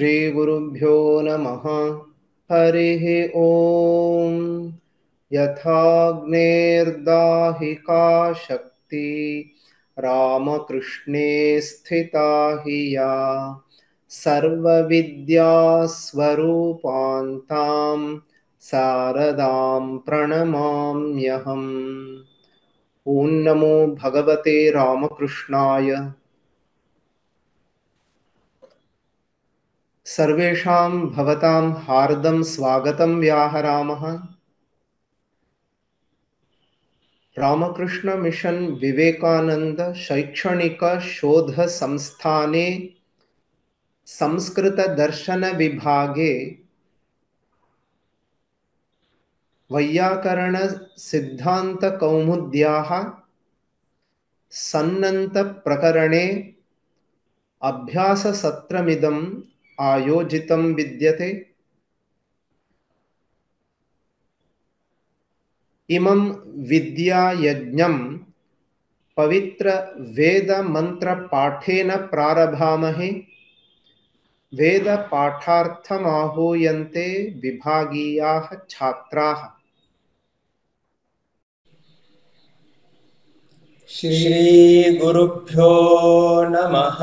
श्रीगुरुभ्यो नमः। हरिः ॐ। यथाग्नेर्दाहिका शक्ति रामकृष्णे स्थिता हि या सर्वविद्यास्वरूपान्तां शारदां प्रणमाम्यहम्। ॐ नमो भगवते रामकृष्णाय। सर्वेषां भवतां हार्दं स्वागतं व्याहरामः। रामकृष्ण मिशन विवेकानंद शैक्षणिक शोध संस्थाने संस्कृत दर्शन विभागे वैयाकरण सिद्धांत कौमुद्याः सन्नन्त प्रकरणे अभ्याससत्रमिदम् आयोजितं विद्यते। इमं विद्यायज्ञं पवित्र वेद मंत्र पाठेन प्रारभामहे। वेद पाठार्थमाहूयन्ते विभागीयाः छात्राः। श्री गुरुभ्यो नमः।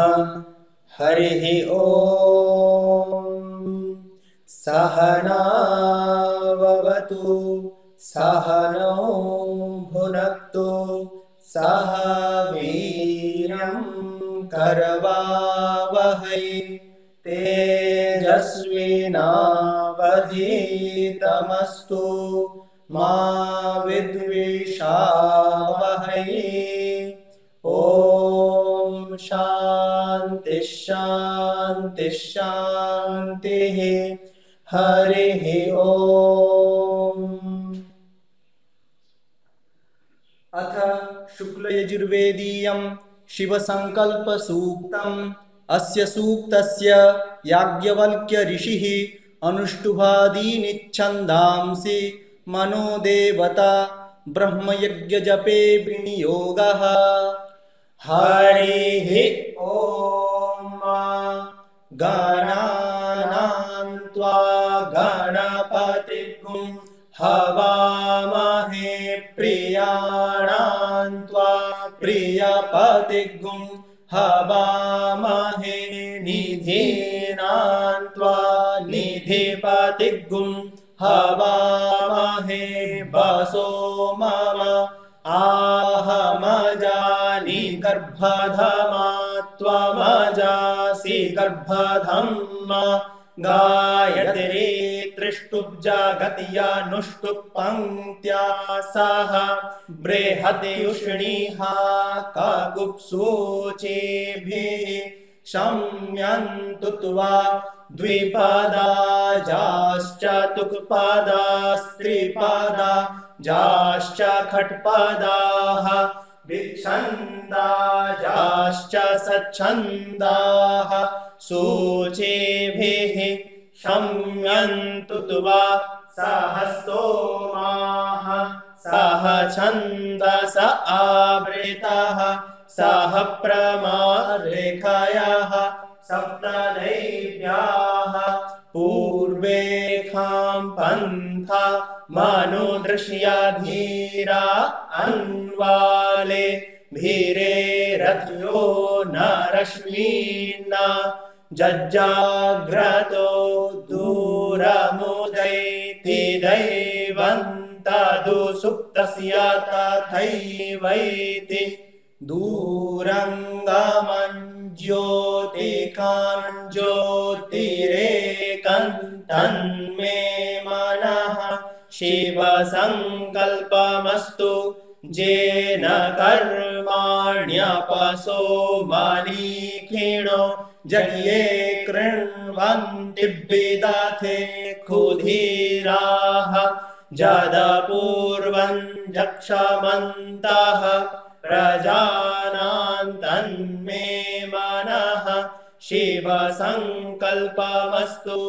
हरिः ॐ। सहनाववतु सहनौ भुनक्तु सह वीर्यं करवावहै तेजस्विनावधीतमस्तु मा विद्विषावहै। ॐ शान्ति शान्ति शान्तिः। हरिः ॐ। अथ शुक्लयजुर्वेदीयं शिवसङ्कल्पसूक्तम्। अस्य सूक्तस्य याज्ञवल्क्य ऋषिः अनुष्टुभादीनि छन्दांसि मनोदेवता ब्रह्मयज्ञजपे विनियोगः। हरिः ॐ। गणानां त्वा गणपतिगुं हवामहे प्रियाणां त्वा प्रियपतिगुं हवामहे निधीनां त्वा निधिपतिगुं हवामहे वसो मम आहमजानि गर्भधमा त्वमजासि गर्भधम्मा गायत्री त्रिष्टुब्जगत्यानुष्टुप् पङ्क्त्या सह बृहद्युष्णीः काकुत्सूचिभिः शम्यन्तु त्वा द्विपदा जाश्च तुक्पदास्त्रिपदा जाश्च खट्पदाः विच्छन्दाजाश्च सच्छन्दाः सूचिभिः शम्यन्तु त्वा सहस्तोमाः सह छन्दस आवृतः सह प्रमारेखयः सप्तदैव्याः पूर्वेखां पन्था मनुदृश्य धीरा अन्वाले भीरे रथ्यो न रश्मीना जज्जाग्रतो दूरमुदैति दैवन्तदु सुप्तस्य तथैवैति दूरङ्गमञ्ज्योतिकान् ज्योतिरेकं तन्मे मनः शिवसङ्कल्पमस्तु येन कर्माण्यपसो मनीखिणो जज्ञे कृण्वन्ति विदथे क्षुधीराः जदपूर्वं जक्षमन्तः प्रजानां तन्मे मनः शिवसङ्कल्पमस्तु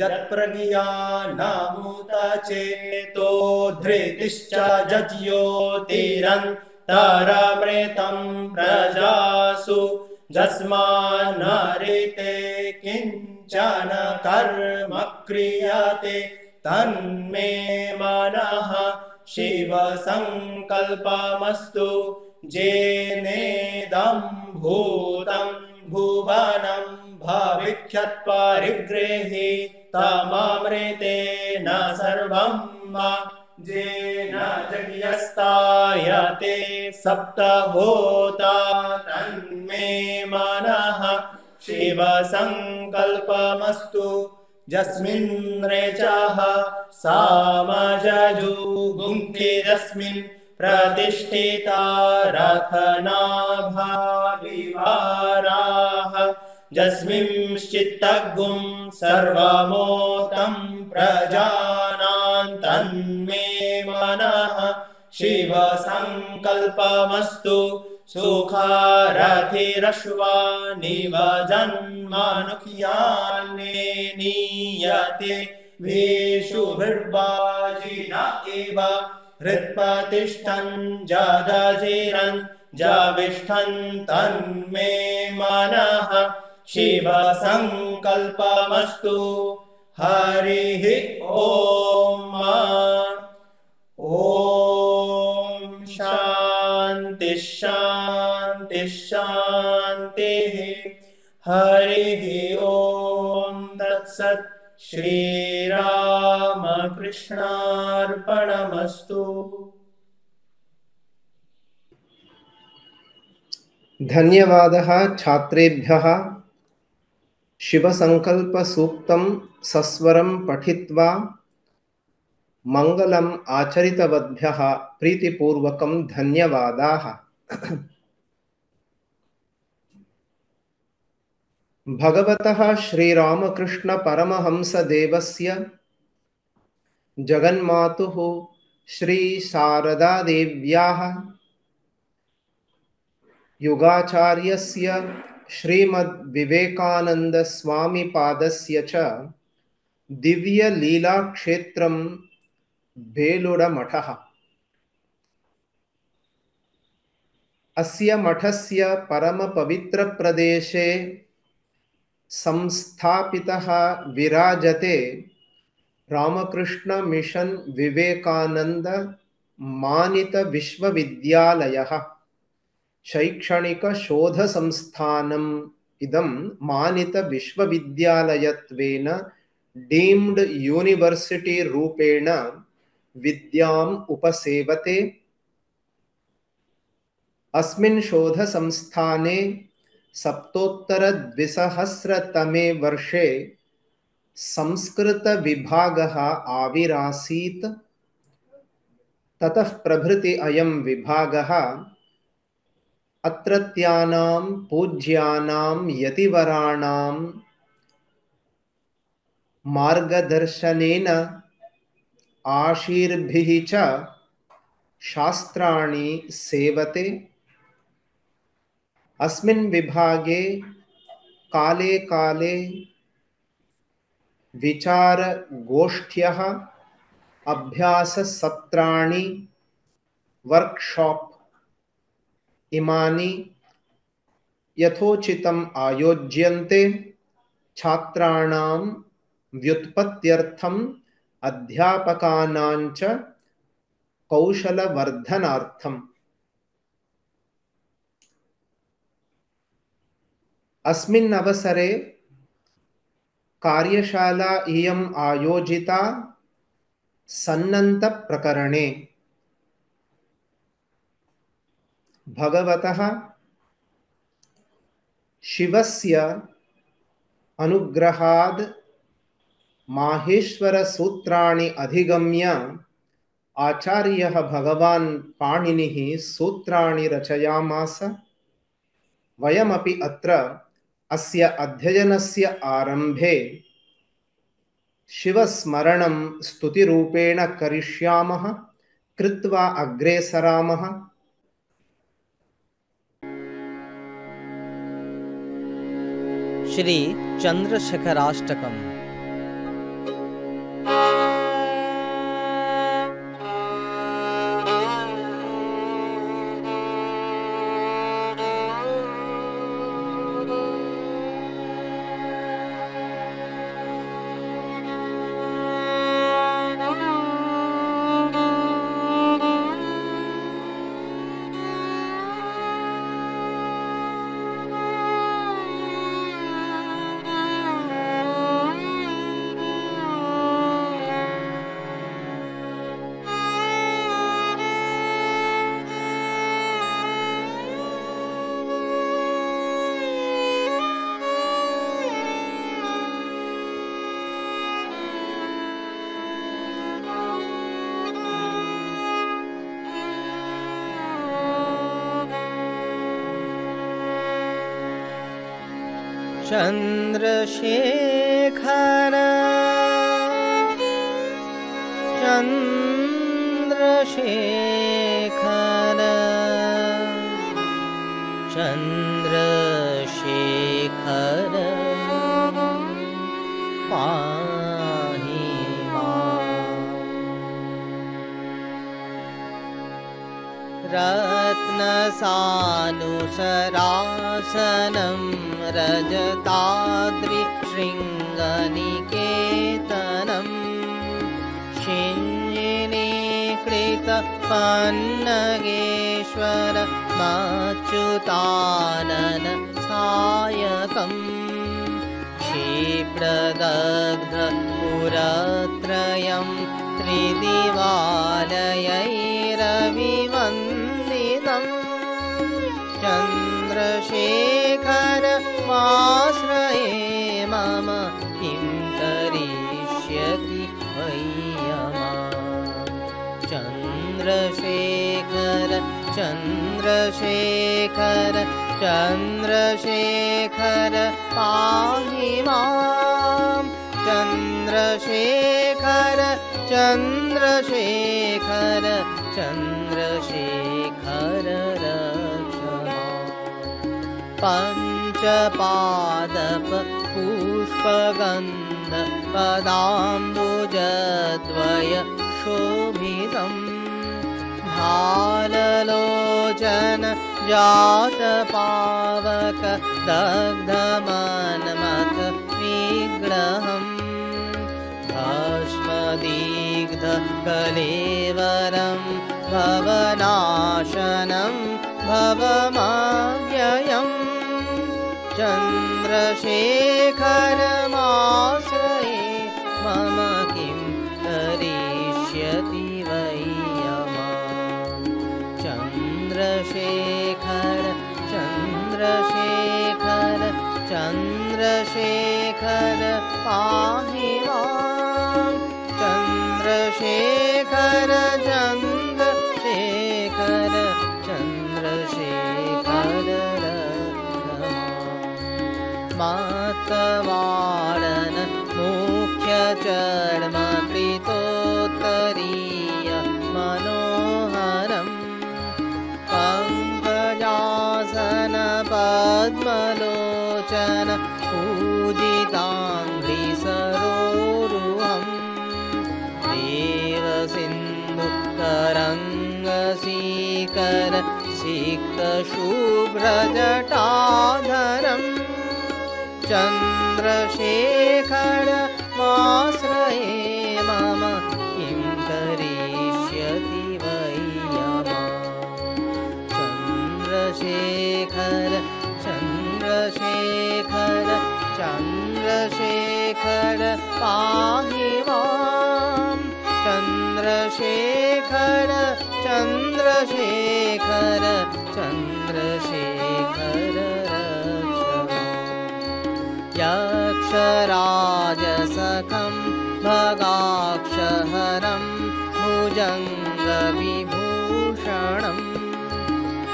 जत्प्रज्ञानामुत चेतो धृतिश्च च न कर्म क्रियते तन्मे मनः शिवसङ्कल्पमस्तु जेनेदं भूतं भुवनं भविष्यत्परिगृहीतममृतेन सर्वं जेन जज्ञस्तायते सप्तभूता तन्मे मनः शिवसङ्कल्पमस्तु यस्मिन् रेचः सामजजुगुंसि यस्मिन् प्रतिष्ठिता रथनाभाविवाराः यस्मिंश्चित्तगुं सर्वमोतं प्रजानां तन्मे मनः शिवसङ्कल्पमस्तु सुखारथिरश्वानिव जन्मनुक्यान्ने नीयते वेषुभिर्वाजिन इव हृत्प्रतिष्ठन् जदजिरन् जविष्ठन् तन्मे मनः शिवसङ्कल्पमस्तु हरिः ॐ शान्ति शान्ति शान्तिः हरिः ॐ तत्सत् श्रीरामकृष्णार्पणमस्तु। धन्यवादः छात्रेभ्यः। शिवसङ्कल्पसूक्तं सस्वरं पठित्वा मङ्गलम् आचरितवद्भ्यः प्रीतिपूर्वकं धन्यवादाः। भगवतः श्रीरामकृष्णपरमहंसदेवस्य जगन्मातुः श्रीशारदादेव्याः युगाचार्यस्य श्रीमद्विवेकानन्दस्वामिपादस्य च दिव्यलीलाक्षेत्रं बेलुडमठः। अस्य मठस्य परमपवित्रप्रदेशे संस्थापितः विराजते रामकृष्ण मिशन् विवेकानंद मानित विश्वविद्यालयः। शैक्षणिक शोध संस्थानम् इदं मानित विश्वविद्यालयत्वेन डीम्ड यूनिवर्सिटी रूपेण विद्याम् उपसेवते। अस्मिन् शोध संस्थाने सप्तोत्तर-2000तमे वर्षे संस्कृत विभागः आविरासीत्। ततः प्रभृति अयं विभागः अत्रत्यानां पूज्यानां यतिवराणां मार्गदर्शनेन आशीर्भिः च शास्त्राणि सेवते। अस्मिन् विभागे काले काले विचारगोष्ठ्यः, अभ्याससत्राणि, वर्कशॉप इमानि यथोचितम् आयोज्यन्ते। छात्राणां व्युत्पत्त्यर्थम् अध्यापकानां च कौशलवर्धनार्थम्। अस्मिन् अवसरे कार्यशाला इयम् आयोजिता सन्नन्तप्रकरणे। भगवतः शिवस्य अनुग्रहाद् माहेश्वरसूत्राणि अधिगम्य आचार्यः भगवान् पाणिनिः सूत्राणि रचयामास। वयमपि अत्र अस्य अध्ययनस्य आरम्भे शिवस्मरणं स्तुतिरूपेण करिष्यामः, कृत्वा अग्रे सरामः। श्री चंद्रशेखराष्टकम्। चन्द्रशेखर चन्द्रशेखर चन्द्रशेखर पाहि माम्। रत्नसानुसरासनं रजताद्रिशृङ्गनिकेतनं शिञ्जिनीकृतपन्नगेश्वर मच्युतानन सायकम् क्षिप्रदग्धपुरत्रयं त्रिदिवालयैरविवन्दितम् चन्द्रशेखरमाश्रये मम किं करिष्यति वैयमाम्। चन्द्रशेखर चन्द्रशेखर चन्द्रशेखर पाहि माम्। चन्द्रशेखर चन्द्रशेखर चन्द्रशेखर रक्ष माम्। पञ्चपादप पुष्पगन्ध पदाम्बुजद्वय शोभितम् भाललोचन जातपावक दग्धमन्मथ विग्रहम् भस्मदिग्ध कलेवरं भवनाशनं भवमव्ययम्। चन्द्रशेखरमाश्रये मम किं करिष्यति वैयमाम्। चन्द्रशेखर चन्द्रशेखर चन्द्रशेखर पाहि माम्। चन्द्रशेखर चन्द्रशेखर चन्द्रशेखर मातवाडन मुख्यचर्म कृतोत्तरीय मनोहरम् पङ्कजासन पद्मलोचन पूजिताङ्घ्रिसरोरुहम् देवसिन्धुतरङ्गसीकर सिक्तशुभ्रजटाधरम् चन्द्रशेखरमाश्रये मम किं करिष्यति वैयमाम्। चन्द्रशेखर चन्द्रशेखर चन्द्रशेखर पाहि माम्। चन्द्रशेखर चन्द्रशेखर चन्द्रशेखर यक्षराजसखं भगाक्षहरं भुजङ्गविभूषणम्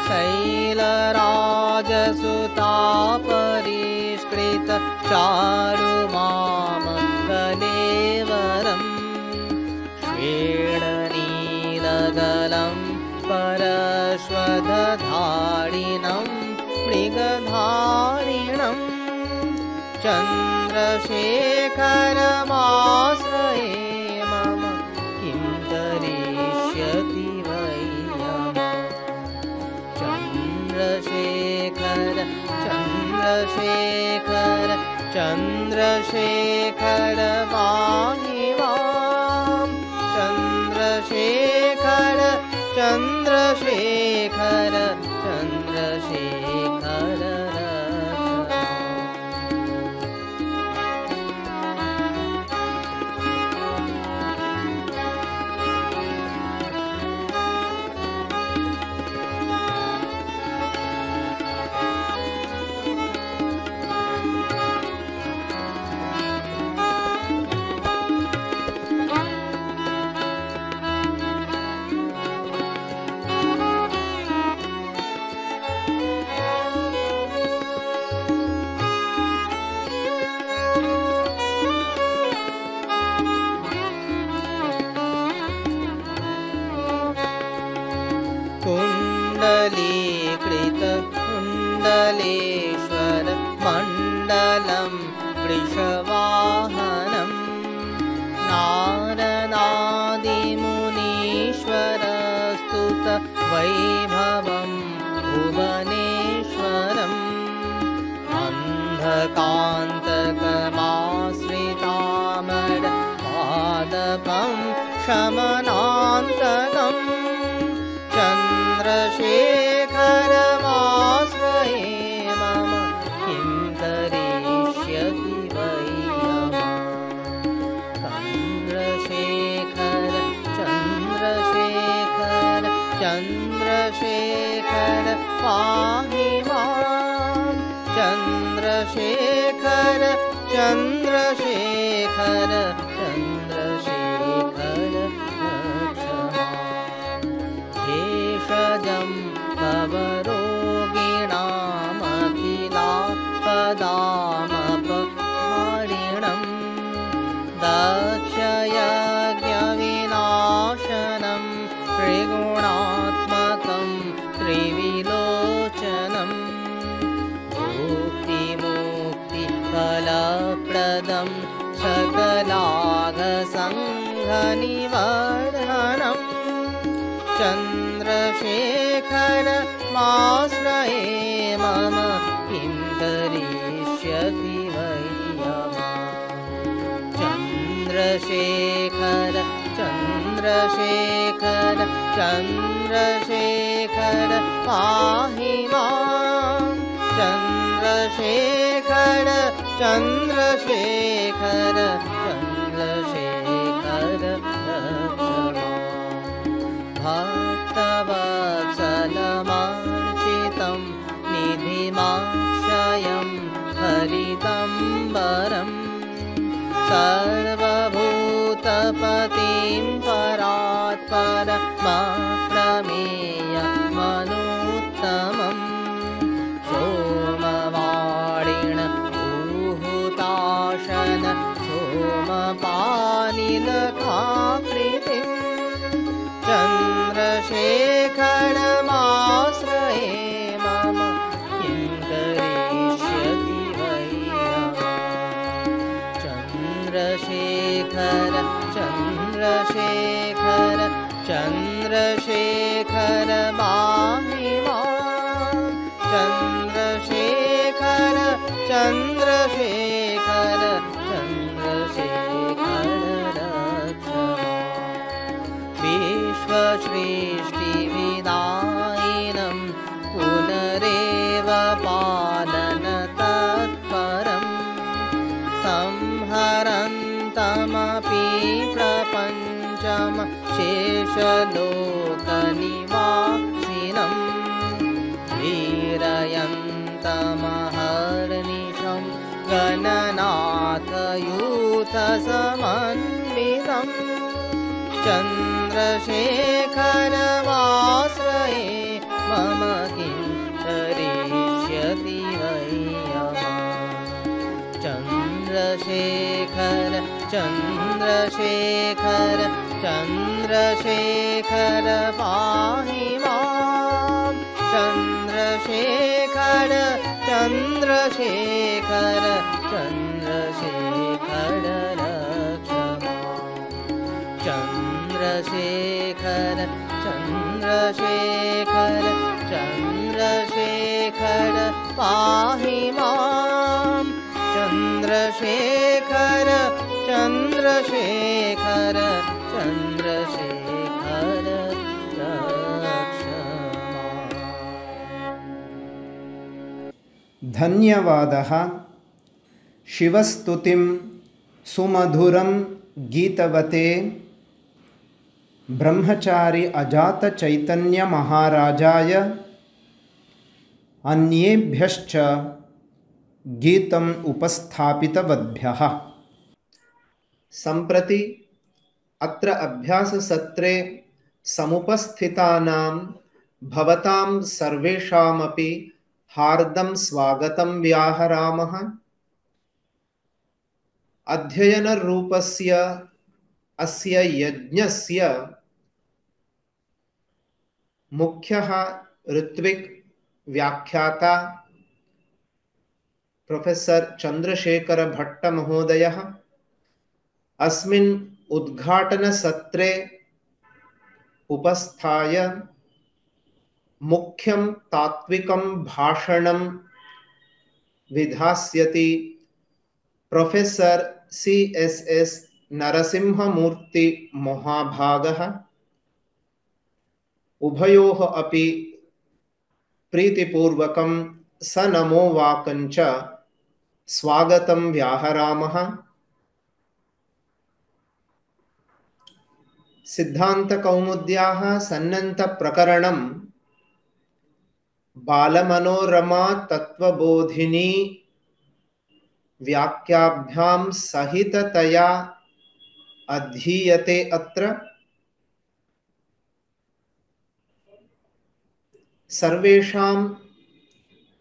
शैलराजसुतापरिष्कृत चारुमामकलेवरम् श्वेणनीलगलं परश्वदधारिणं मृगधारिणम् चन्द्रशेखरमाश्रये मम किं करिष्यति वैयमाम्। चन्द्रशेखर चन्द्रशेखर चन्द्रशेखर पाहि माम्। चन्द्रशेखर चन्द्रशेखर चन्द्रशेखर कुण्डलीकृत कुण्डलेश्वर मण्डलं वृषवाहनं नारदादिमुनीश्वरस्तुत वैभवं भुवनेश्वरम् अन्धकान्तकमाश्रितामर पादपं शमनान्तकम् चन्द्रशेखरमाश्रये मम किं करिष्यति वै चन्द्रशेखर चन्द्रशेखर चन्द्रशेखर पाहि मां चन्द्रशेखर चन्द्रशेखर चन्द्रशेखर भेषजं तव रोगिणामखिलापदामपहारिणं दक्षयज्ञविनाशनं त्रिगुणात्मकं त्रिविलोचनं मुक्तिमुक्तिफलप्रदं सकलाघसङ्घनिवर्धनं चन्द्रशेखर माश्रये मम किं करिष्यति वै चन्द्रशेखर चन्द्रशेखर चन्द्रशेखर पाहि मां चन्द्रशेखर चन्द्रशेखर चन्द्रशेखर भक्तवत्सलमार्चितं निधिमाक्षयं हरितम्बरं सर्वभूतपतिं परात्परमप्रमेयमनुत्तमं सोमवाणिण ऊहुताशन सोमपानिलकाकृतिं चन्द्रशेखरमाश्रये मम किं करिष्यति वै चन्द्रशेखर चन्द्रशेखर चन्द्रशेखर पाहि मां चन्द्रशेखर चन्द्रशेखर चन्द्रशेखर विश्वसृष्टिविदायिनं पुनरेव पालनतत्परं संहरन्तमपि प्रपञ्चम शेषलोकनिवासिनं वीरयन्तमहर्निशं गणनाथयूथसमन्वितं चन्द्रशेखरमाश्रये मम किं करिष्यति वै चन्द्रशेखर चन्द्रशेखर चन्द्रशेखर पाहि मां चन्द्रशेखर चन्द्रशेखर चन्द्रशेखर चन्द्रशेखर चन्द्रशेखर चन्द्रशेखर पाहि मां चन्द्रशेखर चन्द्रशेखर चन्द्रशेखर रक्ष माम्। धन्यवादः। शिवस्तुतिं सुमधुरं गीतवते ब्रह्मचारी अजात चैतन्य महाराजाय अन्येभ्यश्च गीतम् उपस्थापितवद्भ्यः। सम्प्रति अत्र अभ्याससत्रे समुपस्थितानां भवतां सर्वेषामपि हार्दं स्वागतं व्याहरामः। अध्ययनरूपस्य अस्य यज्ञस्य मुख्यः ऋत्विक व्याख्याता प्रोफेसर चंद्रशेखर भट्ट महोदयः अस्मिन् उद्घाटनसत्रे उपस्थाय मुख्यं तात्विकं भाषणं विधास्यति। प्रोफेसर CSS नरसिंहमूर्ति महाभागः उभयोः अपि प्रीतिपूर्वकं सनमो वाकञ्च स्वागतं व्याहरामः। सिद्धान्तकौमुद्याः सन्नन्तप्रकरणं बालमनोरमा तत्त्वबोधिनी व्याख्याभ्यां सहिततया अधीयते। अत्र सर्वेषां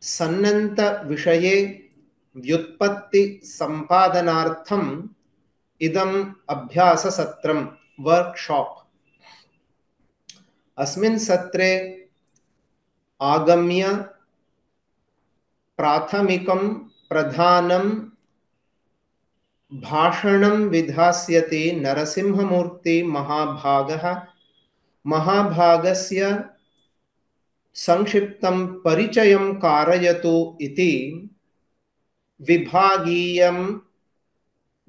सन्नन्तविषये व्युत्पत्ति सम्पादनार्थम् इदम् अभ्याससत्रं वर्कशॉप। अस्मिन् सत्रे आगम्य प्राथमिकं प्रधानं भाषणं विधास्यति नरसिंहमूर्ति महाभागः। महाभागस्य संक्षिप्तं परिचयं कारयतु इति विभागीयं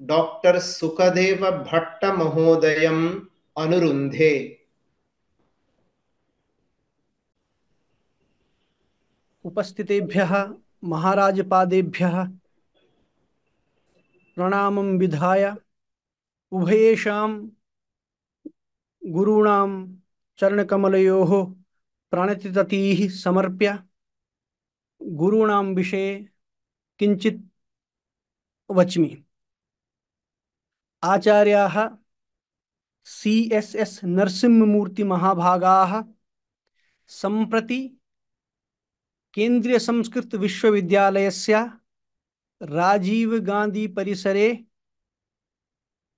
डॉक्टर सुखदेव भट्ट महोदयम् अनुरुन्धे। उपस्थितेभ्यः महाराजपादेभ्यः प्रणामं विधाय उभयेषां गुरूणां चरणकमलयोः प्रणतिततीः समर्प्य गुरूणां विषये किञ्चित् वच्मि। आचार्याः CSS नरसिंहमूर्ति महाभागाः सम्प्रति केन्द्रीय संस्कृत विश्वविद्यालयस्य राजीव गांधी परिसरे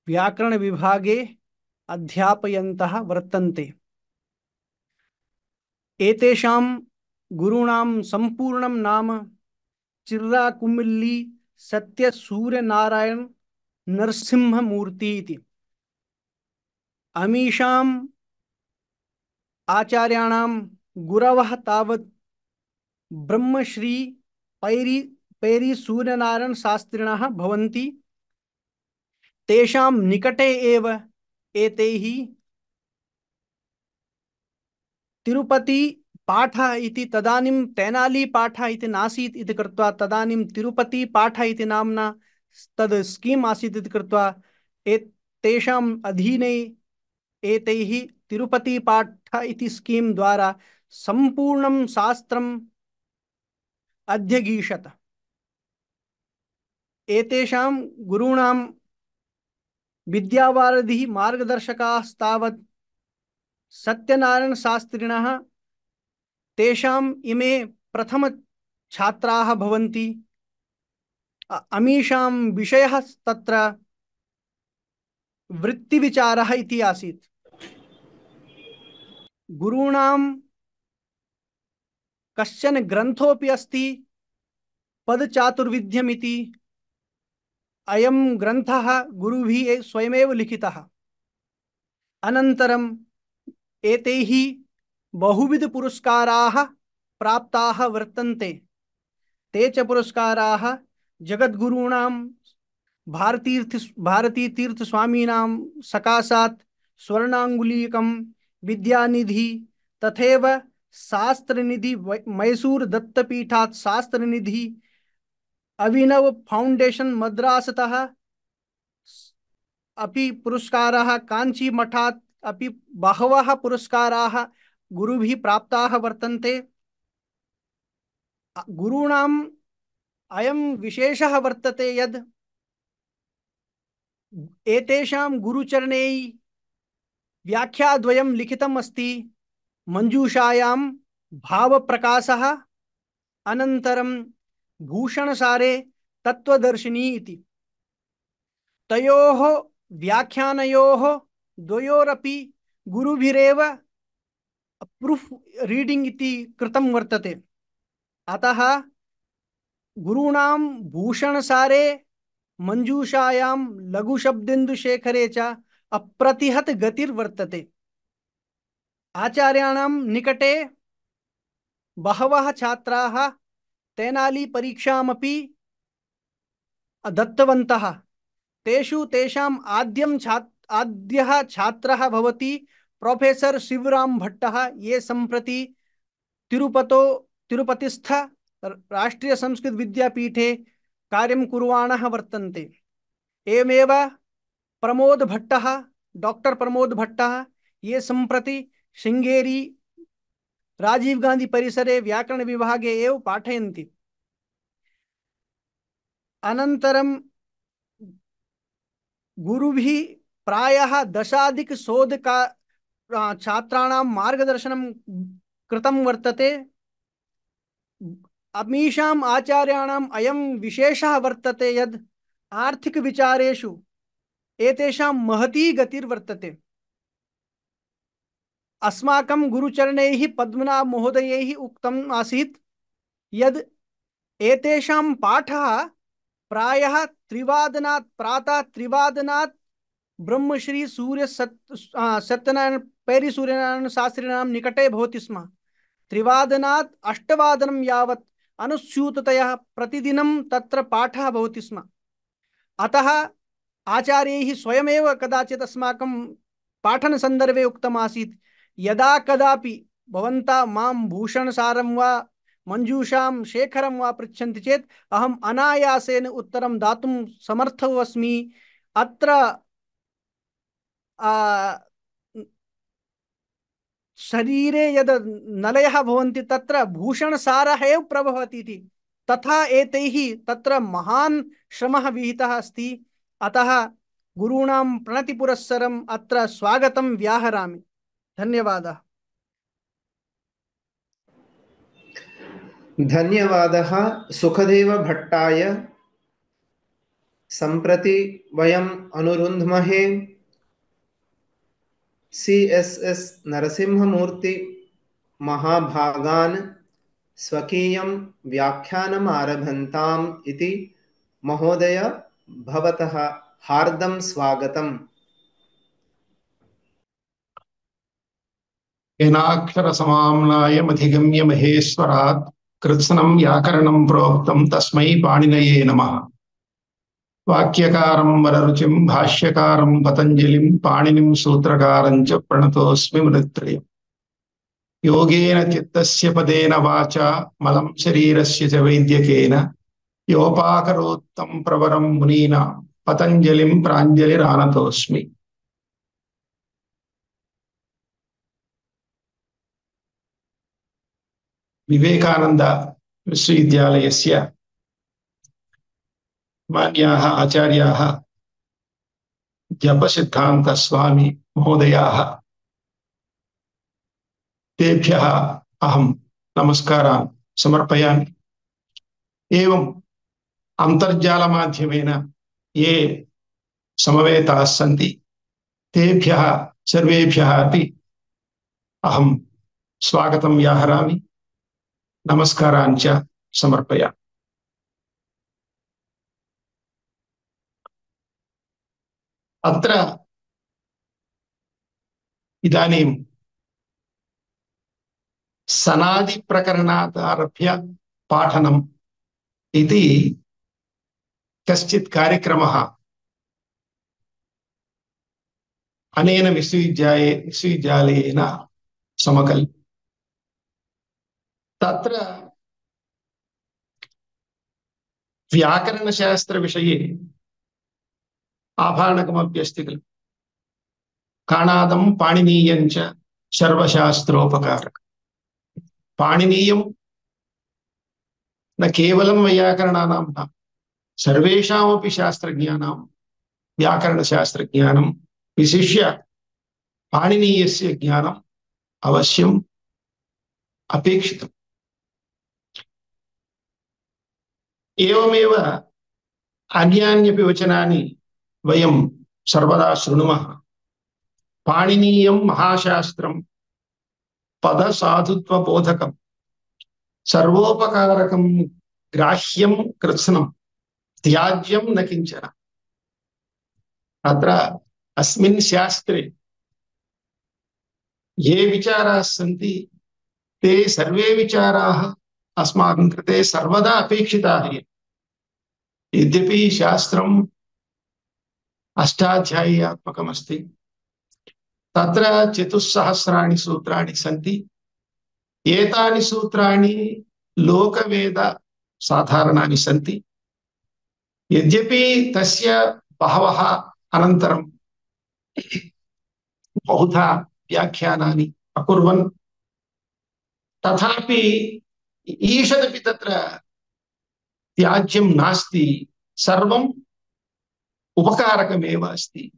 व्याकरण विभागे अध्यापयन्तः वर्तन्ते। एतेषां गुरूणां सम्पूर्णं नाम चिर्राकुमिल्ली सत्यसूर्यनारायण नरसिंहमूर्ति इति। अमीषाम् आचार्याणां गुरवः तावत् ब्रह्मश्री पैरी सूर्यनारायण शास्त्रिणः भवन्ति। तेषां निकटे एव एतैः तिरुपति पाठः इति, तदानीं तेनाली पाठः इति नासीत् इति कृत्वा तदानीं तिरुपति पाठः इति नाम्ना तद् स्कीम् आसीत् इति कृत्वा तेषाम् अधीने एतैः तिरुपति पाठः इति स्कीम् द्वारा सम्पूर्णं शास्त्रम् अध्यगीषत। एतेषां गुरूणां विद्यावारिधिः मार्गदर्शकास्तावत् सत्यनारायण शास्त्रिणः। तेषाम् इमे प्रथम छात्राः भवन्ति। अमीषां विषयः तत्र वृत्तिविचारः इति आसीत्। गुरूणां कश्चन ग्रन्थोऽपि अस्ति पदचातुर्विध्यमिति। अयं ग्रन्थः गुरुभिः स्वयमेव लिखितः। अनन्तरम् एतैः बहुविध पुरस्काराः प्राप्ताः वर्तन्ते। ते च पुरस्काराः जगद्गुरूणां भारतीतीर्थस्वामीनां सकाशात् स्वर्णाङ्गुलीकं, विद्यानिधि, तथैव शास्त्रनिधि, मैसूर दत्तपीठात् शास्त्रनिधि, अभिनव फाउंडेशन मद्रासतः अपि पुरस्काराः, कांची मठात् अपि बहवः पुरस्काराः गुरुभिः प्राप्ताः वर्तन्ते। गुरूणाम् अयं विशेषः वर्तते यद् एतेषां गुरुचरणैः व्याख्याद्वयं लिखितम् अस्ति। मंजूषायां भावप्रकाशः, अनन्तरं भूषणसारे तत्त्वदर्शिनी इति। तयोः व्याख्यानयोः द्वयोरपि गुरुभिरेव प्रूफ रीडिंग इति कृतं वर्तते। अतः गुरूणां भूषणसारे मंजूषायां लघुशब्देन्दुशेखरे च अप्रतिहत गतिर्वर्तते। आचार्याणां निकटे बहवः छात्राः तेनाली परीक्षामपि दत्तवन्तः। तेषु तेषाम् आद्यः छात्रः भवति प्रोफेसर शिवराम भट्टः, ये सम्प्रति तिरुपतिस्थ राष्ट्रीय संस्कृत विद्यापीठे कार्यं कुर्वाणः वर्तन्ते। एवमेव प्रमोद भट्टः, डॉक्टर प्रमोद भट्टः, ये सम्प्रति शृंगेरी राजीव गांधी परिसरे व्याकरण विभागे एव पाठयन्ति। अनन्तरं गुरुभिः प्रायः दशाधिक शोध का छात्राणां मार्गदर्शनं कृतं वर्तते। अमीषाम् आचार्याणाम् अयं विशेषः वर्तते यद् आर्थिक विचारेषु एतेषां महती गतिर्वर्तते। अस्माकं गुरुचरणैः पद्मनाभ महोदयैः उक्तम् आसीत् यद् एतेषां पाठः प्रायः त्रिवादनात् प्रातः त्रिवादनात् ब्रह्मश्री सत्यनारायण पैरी सूर्यनारायण शास्त्रिणां निकटे भवति स्म। त्रिवादनात् अष्टवादनं यावत् अनुस्यूततया प्रतिदिनं तत्र पाठः भवति स्म। अतः आचार्यैः स्वयमेव कदाचित् अस्माकं पाठन संदर्भे उक्तमासीत्, यदा कदापि भवन्तः मां भूषणसारं वा मंजूषां शेखरं वा पृच्छन्ति चेत् अहम् अनायासेन उत्तरं दातुं समर्थो अस्मि। अत्र शरीरे यद् नलयः भवन्ति तत्र भूषणसारः एव प्रभवति इति, तथा एतैः तत्र महान् श्रमः विहितः अस्ति। अतः गुरूणां प्रणतिपुरस्सरम् अत्र स्वागतं व्याहरामि। धन्यवादः। धन्यवादः सुखदेव भट्टाय। सम्प्रति वयम् अनुरुन्ध्महे CSS नरसिंहमूर्ति महाभागान् स्वकीयं व्याख्यानम् आरभन्ताम् इति। महोदय, भवतः हार्दं स्वागतम्। येनाक्षरसमाम्नायमधिगम्य महेश्वरात् कृत्स्नं व्याकरणं प्रोक्तं तस्मै पाणिनये नमः। वाक्यकारं वररुचिं भाष्यकारं पतञ्जलिं पाणिनिं सूत्रकारं च प्रणतोऽस्मि मुनित्रयम्। योगेन चित्तस्य पदेन वाचा मलं शरीरस्य च वैद्यकेन योपाकरोत्तं प्रवरं मुनीनां पतञ्जलिं प्राञ्जलिरानतोऽस्मि। विवेकानंद विश्वविद्यालयस्य मान्याः आचार्याः जपसिद्धान्त स्वामी महोदयाः, तेभ्यः अहं नमस्कारान् समर्पयामि। एवं अन्तर्जालमाध्यमेन ये समवेताः सन्ति तेभ्यः सर्वेभ्यः अपि अहं स्वागतं व्याहरामि, नमस्कारान् च समर्पयामि। अत्र इदानीं सनादि प्रकरणात् पाठनम् इति कश्चित् कार्यक्रमः अनेन विश्वविद्यालयेन समकल्पितः। तत्र व्याकरणशास्त्रविषये आभाणकमप्यस्ति खलु। काणादं पाणिनीयं च सर्वशास्त्रोपकारकम्। पाणिनीयं न केवलं वैयाकरणानां न, सर्वेषामपि शास्त्रज्ञानां व्याकरणशास्त्रज्ञानं विशिष्य पाणिनीयस्य ज्ञानम् अवश्यम् अपेक्षितम्। एवमेव अन्यान्यपि वचनानि वयं सर्वदा शृणुमः। पाणिनीयं महाशास्त्रं पदसाधुत्वबोधकं सर्वोपकारकं ग्राह्यं कृत्स्नं त्याज्यं न किञ्चन। अत्र अस्मिन् शास्त्रे ये विचाराः सन्ति ते सर्वे विचाराः अस्माकं कृते सर्वदा अपेक्षिताः। यद्यपि शास्त्रम् अष्टाध्याय्यात्मकमस्ति, तत्र 4,000 सूत्राणि सन्ति। एतानि सूत्राणि लोकवेद साधारणानि सन्ति। यद्यपि तस्य बहवः अनन्तरं बहुधा व्याख्यानानि अकुर्वन्, तथापि ईषदपि तत्र त्याज्यं नास्ति, सर्वम् उपकारकमेव अस्ति।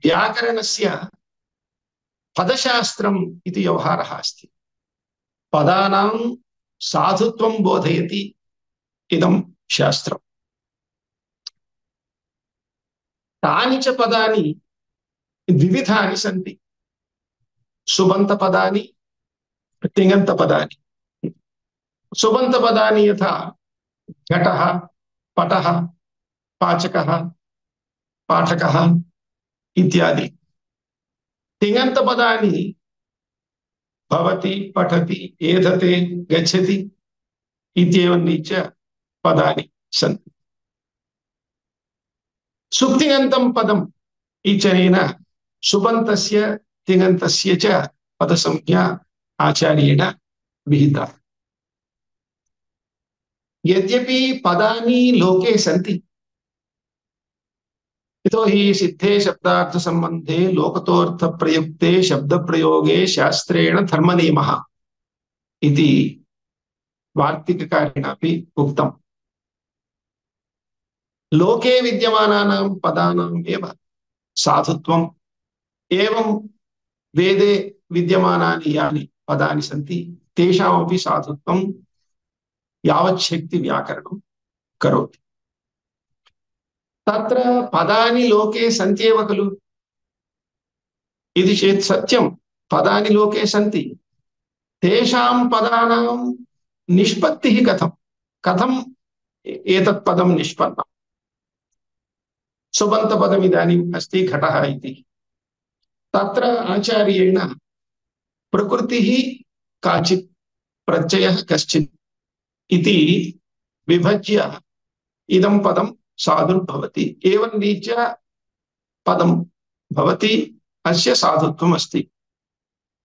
व्याकरणस्य पदशास्त्रम् इति व्यवहारः अस्ति। पदानां साधुत्वं बोधयति इदं शास्त्रम्। तानि च पदानि द्विविधानि सन्ति। सुबन्तपदानि, तिङन्तपदानि। सुबन्तपदानि यथा घटः, पटः, पाचकः, पाठकः इत्यादि। तिङन्तपदानि भवति, पठति, एधते, गच्छति इत्येवं च पदानि सन्ति। सुप्तिङन्तं पदम् इत्यनेन सुबन्तस्य तिङन्तस्य च पदसंज्ञा आचार्येण विहिता। यद्यपि पदानि लोके सन्ति, यतोहि सिद्धे शब्दार्थ संबंधे लोकतोऽर्थ प्रयुक्ते शब्द प्रयोगे शास्त्रेण धर्मनियमः इति वार्तिककारेणापि उक्तम्। लोके विद्यमानानां पदानाम् एव साधुत्वम्, एवं वेदे विद्यमानानि यानि पदानि सन्ति तेषामपि साधुत्वं यावच्छक्ति व्याकरणं करोति। तत्र पदानि लोके सन्त्येव खलु इति चेत् सत्यं, पदानि लोके सन्ति। तेषां पदानां निष्पत्तिः कथम् एतत् पदं निष्पन्नम्। सुबन्तपदम् इदानीम् अस्ति घटः इति। तत्र आचार्येण प्रकृतिः काचित्, प्रत्ययः कश्चित् इति विभज्य इदं पदं साधुर्भवति, एवं रीत्या पदं भवति, अस्य साधुत्वम् अस्ति।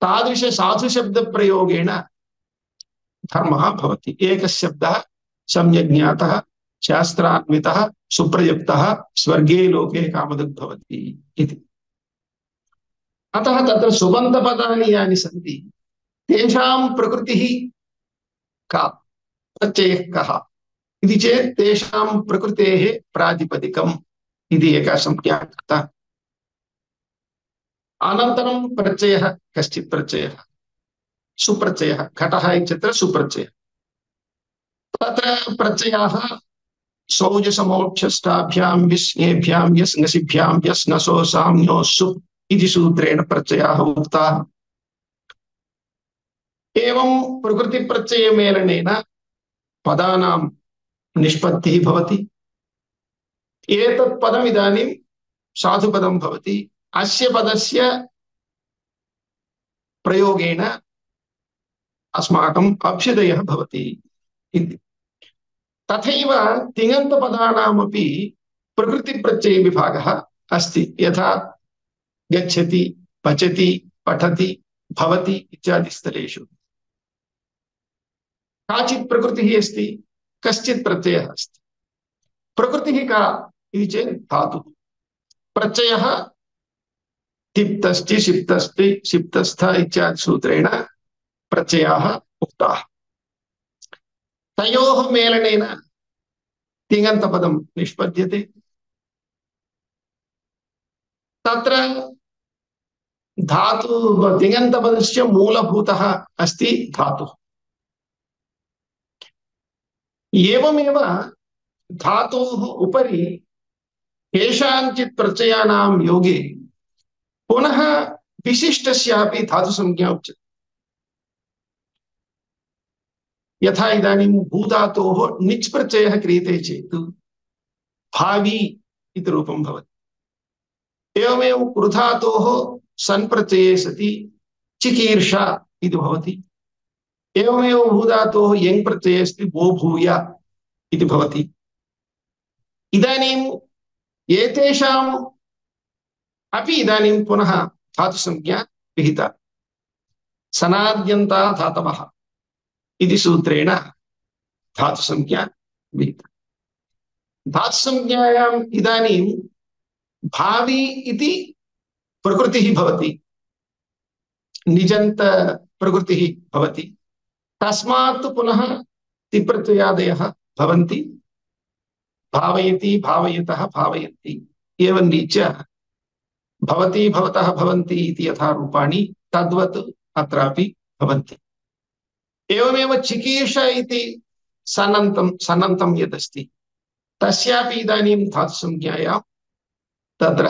तादृश साधुशब्दप्रयोगेण धर्मः भवति। एकः शब्दः सम्यक् ज्ञातः, शास्त्रान्वितः, सुप्रयुक्तः, स्वर्गे लोके कामधुक् भवति इति। अतः तत्र सुबन्तपदानि यानि सन्ति तेषां प्रकृतिः का, प्रत्ययः कः इति चेत् तेषां प्रकृतेः प्रातिपदिकम् इति एका संज्ञा कृता। अनन्तरं प्रत्ययः कश्चित् प्रत्ययः, सुप्रत्ययः, घटः इत्यत्र सुप्रत्ययः। तत्र प्रत्ययाः सौजसमोक्षष्टाभ्यां विस्नेभ्यां यस्नसिभ्यां यस्नसो साम्यो सुप् इति सूत्रेण प्रत्ययाः उक्ताः। एवं प्रकृतिप्रत्ययमेलनेन पदानां निष्पत्तिः भवति। एतत् पदम् इदानीं साधुपदं भवति। अस्य पदस्य प्रयोगेण अस्माकम् अभ्युदयः भवति इति। तथैव तिङन्तपदानामपि प्रकृतिप्रत्ययविभागः अस्ति। यथा गच्छति, पचति, पठति, भवति इत्यादि स्थलेषु काचित् प्रकृतिः अस्ति, कश्चित् प्रत्ययः अस्ति। प्रकृतिः का इति चेत् धातुः। प्रत्ययः तिप्तस्ति, सिप्तस्ति, सिप्तस्थ इत्यादि सूत्रेण प्रत्ययाः उक्ताः। तयोः मेलनेन तिङन्तपदं निष्पद्यते। तत्र धातु तिङन्तपदस्य मूलभूतः अस्ति धातुः। एवमेव धातोः उपरि केषाञ्चित् प्रत्ययानां योगे पुनः विशिष्टस्यापि धातुसंज्ञा उच्यते। यथा इदानीं भूधातोः निच् प्रत्ययः क्रियते चेत् भावी इति रूपं भवति। एवमेव कृधातोः सन् प्रत्यये सति चिकीर्षा इति भवति। एवमेव भूधातोः यङ् प्रत्यये सति बोभूय इति भवति। इदानीम् एतेषाम् अपि इदानीं पुनः धातुसंज्ञा विहिता। सनाद्यन्ता धातवः इति सूत्रेण धातुसंज्ञा विहिता। धातुसंज्ञायाम् इदानीं भावी इति प्रकृतिः भवति, निजन्त प्रकृतिः भवति। तस्मात् पुनः तिप्रत्ययादयः भवन्ति। भावयति, भावयतः, भावयन्ति। एवं रीत्या भवति, भवतः, भवन्ति इति यथा रूपाणि तद्वत् अत्रापि भवन्ति। एवमेव चिकीर्ष इति सन्नन्तं यदस्ति तस्यापि इदानीं धातुसंज्ञायां तत्र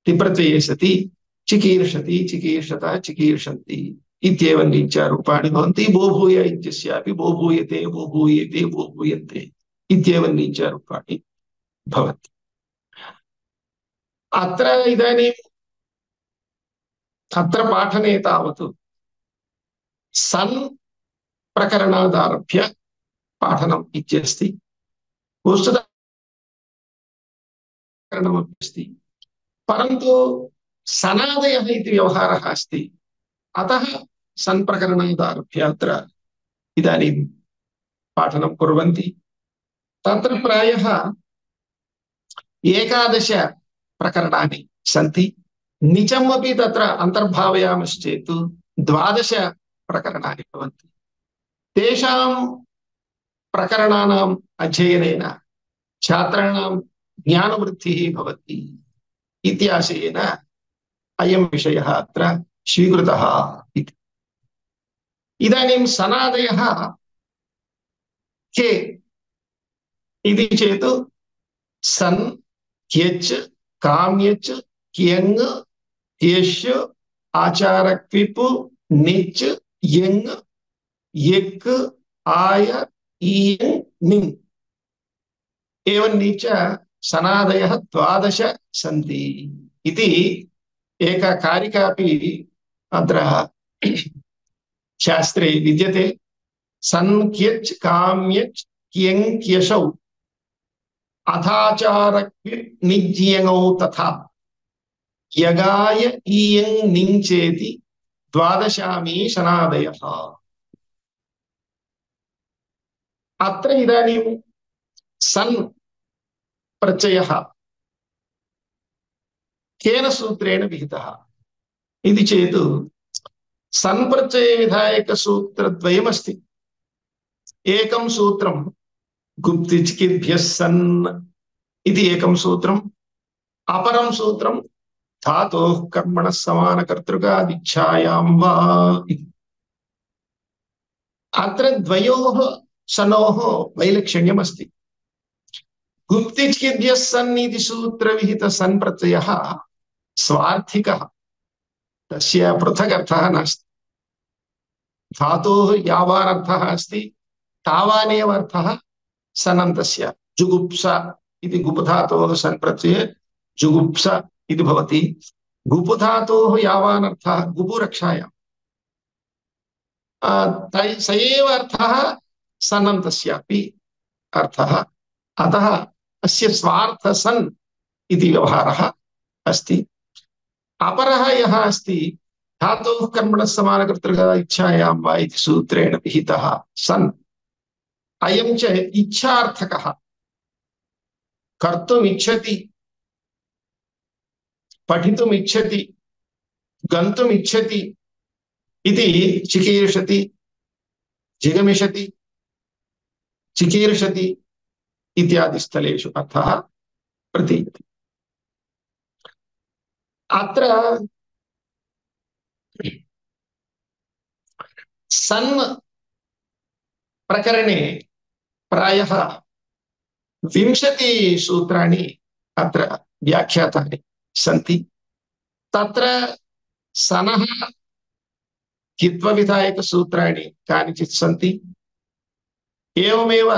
तिप्रत्यये सति चिकीर्षति, चिकीर्षतः, चिकीर्षन्ति इत्येवं रीत्या रूपाणि भवन्ति। बोभूय इत्यस्यापि बोभूयते, बोभूयेते, बोभूयन्ते इत्येवं रीत्या रूपाणि भवन्ति। अत्र इदानीं अत्र पाठने तावत् सन् प्रकरणादारभ्य पाठनम् इत्यस्ति। वस्तुतः प्रकरणमपि अस्ति, परन्तु सनादयः इति व्यवहारः अस्ति। अतः सन् प्रकरणादारभ्य अत्र इदानीं पाठनं कुर्वन्ति। तत्र प्रायः 11 प्रकरणानि सन्ति। निचम् अपि तत्र अन्तर्भावयामश्चेत् 12 प्रकरणानि भवन्ति। तेषां प्रकरणानाम् अध्ययनेन छात्राणां ज्ञानवृद्धिः भवति इत्याशयेन अयं विषयः अत्र स्वीकृतः इति। इदानीं सनादयः के इति चेत् सन्, क्यच्, काम्यच्, क्यङ्, त्यश्, आचारक्विप्, निच्, यङ्, यक्, आय, ईयङ्, निङ्। एवं रीत्या सनादयः 12 सन्ति इति एका कारिकापि अत्र शास्त्रे विद्यते। सन्, क्यच्, काम्यच्, क्यङ्, क्यशौ अथाचारक्विप् निज्यङौ तथा यगाय ईयङ् निङ् चेति 12 सनादयः। अत्र इदानीं सन् प्रत्ययः केन सूत्रेण विहितः इति चेत् सन् प्रत्ययविधायकसूत्रद्वयमस्ति। एकं सूत्रं गुप्तिचिकिद्भ्यः सन् इति एकं सूत्रम्, अपरं सूत्रं धातोः कर्मणः समानकर्तृकादिच्छायां वा इति। अत्र द्वयोः सनोः वैलक्षण्यमस्ति। गुप्तिचिकिद्भ्यः सन् इति सूत्रविहितः सन् प्रत्ययः स्वार्थिकः, तस्य पृथक् अर्थः नास्ति। धातोः यावान् अर्थः अस्ति तावानेव अर्थः सनन्तस्य। जुगुप्सा इति गुप्धातोः सन् प्रत्यये जुगुप्सा इति भवति। गुप्धातोः यावान् अर्थः गुपुरक्षायां स एव अर्थः सनन्तस्यापि अर्थः। अतः अस्य स्वार्थ सन् इति व्यवहारः अस्ति। अपरः यः अस्ति धातोः कर्मणः समानकर्तृका इच्छायां वा इति सूत्रेण विहितः सन्, अयं च इच्छार्थकः। कर्तुम् इच्छति, पठितुम् इच्छति, गन्तुम् इच्छति इति चिकीर्षति, जिगमिषति, चिकीर्षति इत्यादि स्थलेषु अर्थः प्रतीयते। अत्र सन् प्रकरणे प्रायः 20 सूत्राणि अत्र व्याख्यातानि सन्ति। तत्र सनः कित्वविधायकसूत्राणि कानिचित् सन्ति। एवमेव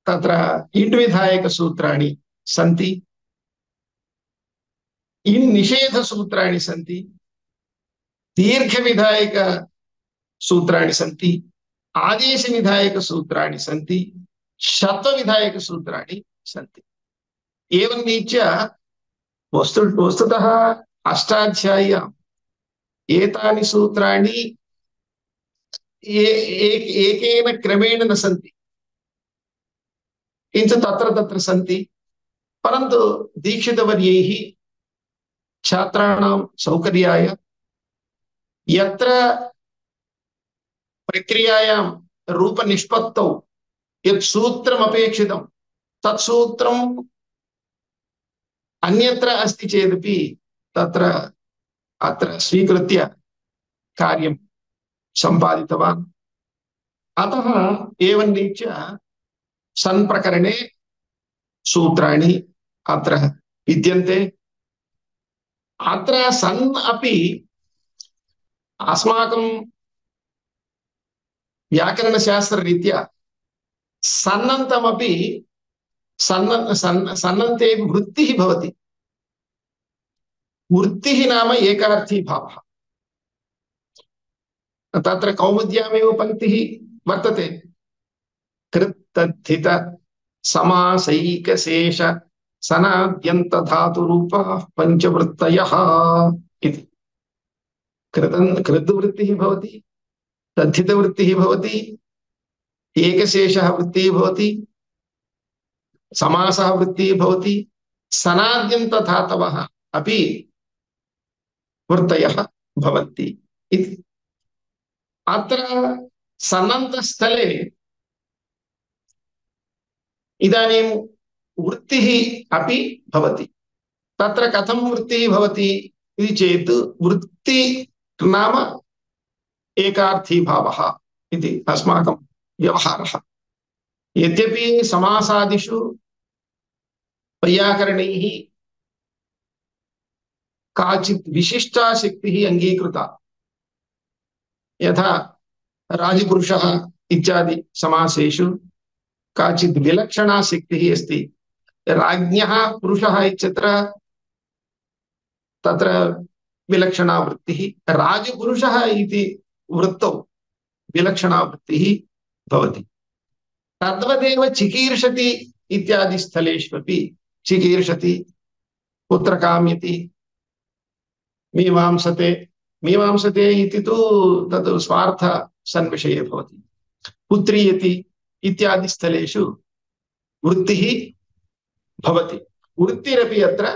तत्र इण् विधायकसूत्राणि सन्ति, इन् निषेधसूत्राणि सन्ति, दीर्घविधायकसूत्राणि सन्ति, आदेशविधायकसूत्राणि सन्ति, शत्वविधायकसूत्राणि सन्ति। एवं रीत्य वस्तुतः अष्टाध्याय्याम् एतानि सूत्राणि एकेन क्रमेण न सन्ति, किञ्च तत्र तत्र सन्ति। परन्तु दीक्षितवर्यैः छात्राणां सौकर्याय यत्र प्रक्रियायां रूपनिष्पत्तौ यत् सूत्रम् अपेक्षितं तत् सूत्रम् अन्यत्र अस्ति चेदपि तत्र अत्र स्वीकृत्य कार्यं सम्पादितवान्। अतः एवं रीत्या सन् प्रकरणे सूत्राणि अत्र विद्यन्ते। अत्र सन् अपि अस्माकं व्याकरणशास्त्ररीत्या सन्नन्तमपि सन्नन्ते वृत्तिः भवति। वृत्तिः नाम एकार्थी भावः। तत्र कौमुद्यामेव पङ्क्तिः वर्तते, कृत्तद्धित समासैकशेष सनाद्यन्तधातुरूपाः पञ्चवृत्तयः इति। कृद्वृत्तिः भवति, तद्धितवृत्तिः भवति, एकशेषः वृत्तिः भवति, समासः वृत्तिः भवति, सनाद्यन्तधातवः अपि वृत्तयः भवन्ति इति। अत्र सन्नन्तस्थले इदानीं वृत्तिः अपि भवति। तत्र कथं वृत्तिः भवति इति चेत् वृत्ति नाम एकार्थी भावः इति अस्माकं व्यवहारः। यद्यपि समासादिषु वैयाकरणैः काचित् विशिष्टा शक्तिः अङ्गीकृता, यथा राजपुरुषः इत्यादि समासेषु काचित् विलक्षणा शक्तिः अस्ति। राज्ञः पुरुषः इत्यत्र तत्र विलक्षणा वृत्तिः, राजपुरुषः इति वृत्तौ विलक्षणा वृत्तिः भवति। तद्वदेव चिकीर्षति इत्यादि स्थलेष्वपि चिकीर्षति, पुत्र काम्यति, मीमांसते, मीमांसते इति तु तद् स्वार्थ सन्विषये भवति, पुत्रीयति इत्यादि स्थलेषु वृत्तिः भवति। वृत्तिरपि अत्र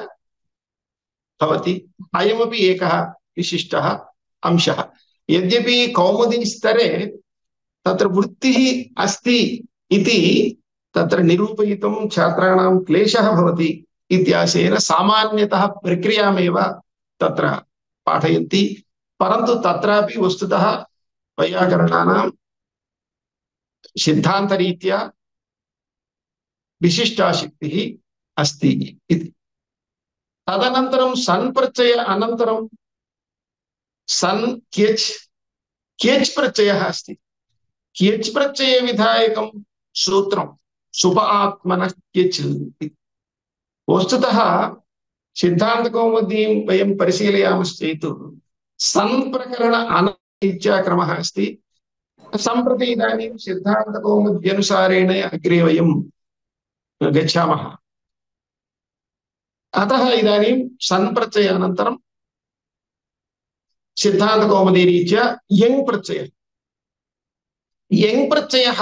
भवति। अयमपि एकः विशिष्टः अंशः। यद्यपि कौमुदी स्तरे तत्र वृत्तिः अस्ति इति तत्र निरूपयितुं छात्राणां क्लेशः भवति इत्याशयेन सामान्यतः प्रक्रियामेव तत्र पाठयन्ति। परन्तु तत्रापि वस्तुतः वैयाकरणानां सिद्धान्तरीत्या विशिष्टा शक्तिः अस्ति इति। तदनन्तरं सन् प्रत्यय अनन्तरं सन् क्यच् क्यच् प्रत्ययः अस्ति। क्यच् प्रत्यय विधायकं सूत्रं सुप आत्मनः क्यच् इति। वस्तुतः सिद्धान्तकौमुदीं वयं परिशीलयामश्चेत् सन् प्रकरण अनन्तरीत्या क्रमः अस्ति। सम्प्रति इदानीं सिद्धान्तकौमुद्यनुसारेण अग्रे वयं गच्छामः। अतः इदानीं सन् प्रत्ययानन्तरं सिद्धान्तकौमुदीरीत्या यङ् प्रत्ययः। यङ् प्रत्ययः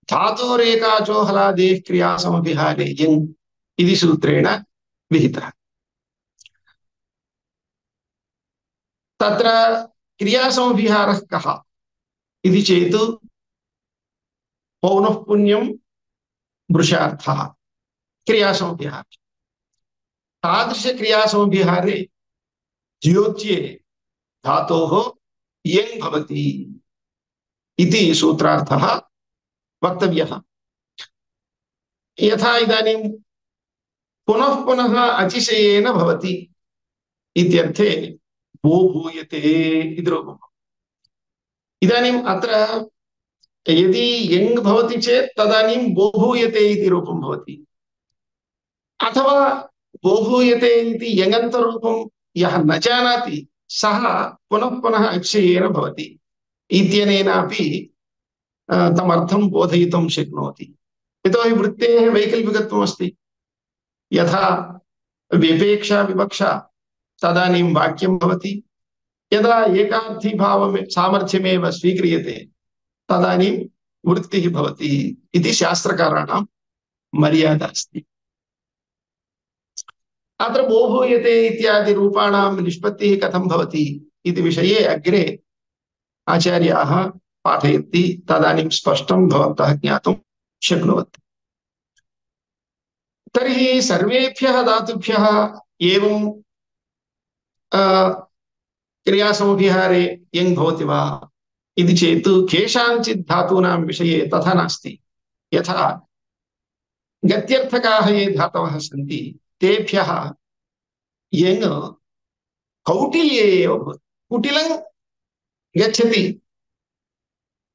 धातोरेकाचो हलादेः क्रियासमभिहारे यङ् इति सूत्रेण विहितः। तत्र क्रियासमभिहारः कः इति चेत् पौनः पुण्यं वृषार्थः क्रियासमभिहारः। तादृशक्रियासमभिहारे द्योत्ये धातोः यङ् भवति इति सूत्रार्थः वक्तव्यः। यथा इदानीं पुनः पुनः अतिशयेन भवति इत्यर्थे वो भूयते इति रूपम्। इदानीम् अत्र यदि यङ् भवति चेत् तदानीं वो भूयते इति रूपं भवति, अथवा वो भूयते इति यङन्तरूपं यः न जानाति सः पुनः पुनः अक्षयेन भवति इत्यनेनापि तमर्थं बोधयितुं शक्नोति। यतोहि वृत्तेः वैकल्पिकत्वम् अस्ति। यथा व्यपेक्षा विवक्षा तदानीं वाक्यं भवति, यदा एकार्थीभावं सामर्थ्यमेव स्वीक्रियते तदानीं वृत्तिः भवति इति शास्त्रकाराणां मर्यादा अस्ति। अत्र वो भूयते इत्यादि रूपाणां निष्पत्तिः कथं भवति इति विषये अग्रे आचार्याः पाठयन्ति, तदानीं स्पष्टं भवन्तः ज्ञातुं शक्नुवन्ति। तर्हि सर्वेभ्यः धातुभ्यः एवं क्रियासमुपहारे यङ् भवति वा इति चेत् केषाञ्चित् धातूनां विषये तथा नास्ति। यथा गत्यर्थकाः ये धातवः सन्ति तेभ्यः यङ् कौटिल्ये एव भवति। कुटिलं गच्छति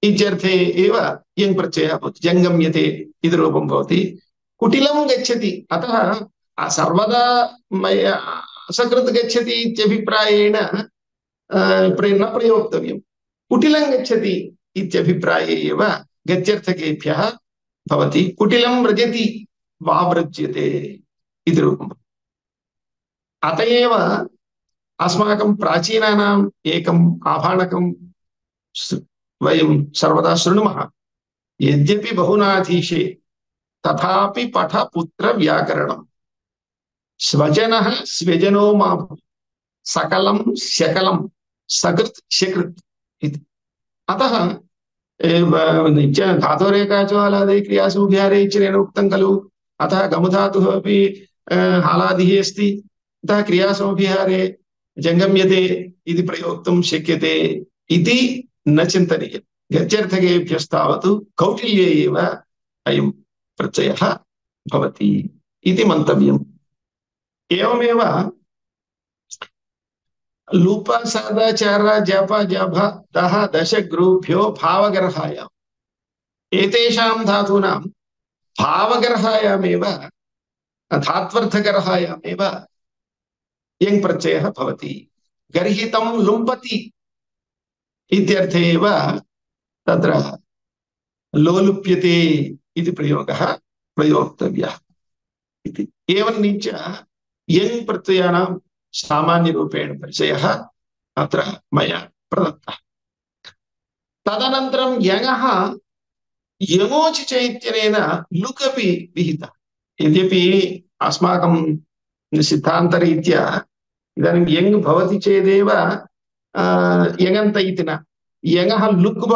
इत्यर्थे एव यङ् प्रत्ययः भवति। जङ्गम्यते इति रूपं भवति। कुटिलं गच्छति, अतः सर्वदा असकृत् गच्छति इत्यभिप्रायेण न प्रयोक्तव्यम्। कुटिलं गच्छति इत्यभिप्राये एव गत्यर्थकेभ्यः भवति। कुटिलं व्रजति वा व्रज्यते इति रूपम्। अत एव अस्माकं प्राचीनानाम् एकम् आभाणकं वयं सर्वदा शृणुमः, यद्यपि बहुनाधीशे तथापि पठ पुत्र व्याकरणम्, स्वजनः स्व्यजनो मा भूत्, सकलं शकलं सकृत् शकृत् इति। अतः धातोरेकाचोहलादि क्रियासमुपहारे इत्यनेन उक्तं खलु। अतः गमधातुः अपि हालादिः अस्ति, अतः क्रियासमुपहारे जङ्गम्यते इति प्रयोक्तुं शक्यते इति न चिन्तनीयम्। गत्यर्थकेभ्यस्तावत् कौटिल्ये एव अयं प्रत्ययः भवति इति मन्तव्यम्। एवमेव लूप साद चार जप जभ दह दश ग्रूभ्यो भावगर्हायाम्, एतेषां धातूनां भावगर्हायामेव धात्वर्थगर्हायामेव यङ् प्रत्ययः भवति। गर्हितं लुम्पति इत्यर्थे एव तत्र लोलुप्यते इति प्रयोगः प्रयोक्तव्यः इति। एवं च यङ् प्रत्ययानां सामान्यरूपेण परिचयः अत्र मया प्रदत्तः। तदनन्तरं यङः यङोचि च इत्यनेन लुक् अपि विहितः। यद्यपि अस्माकं सिद्धान्तरीत्या इदानीं यङ् भवति चेदेव यङन्त इति न, यङः लुक्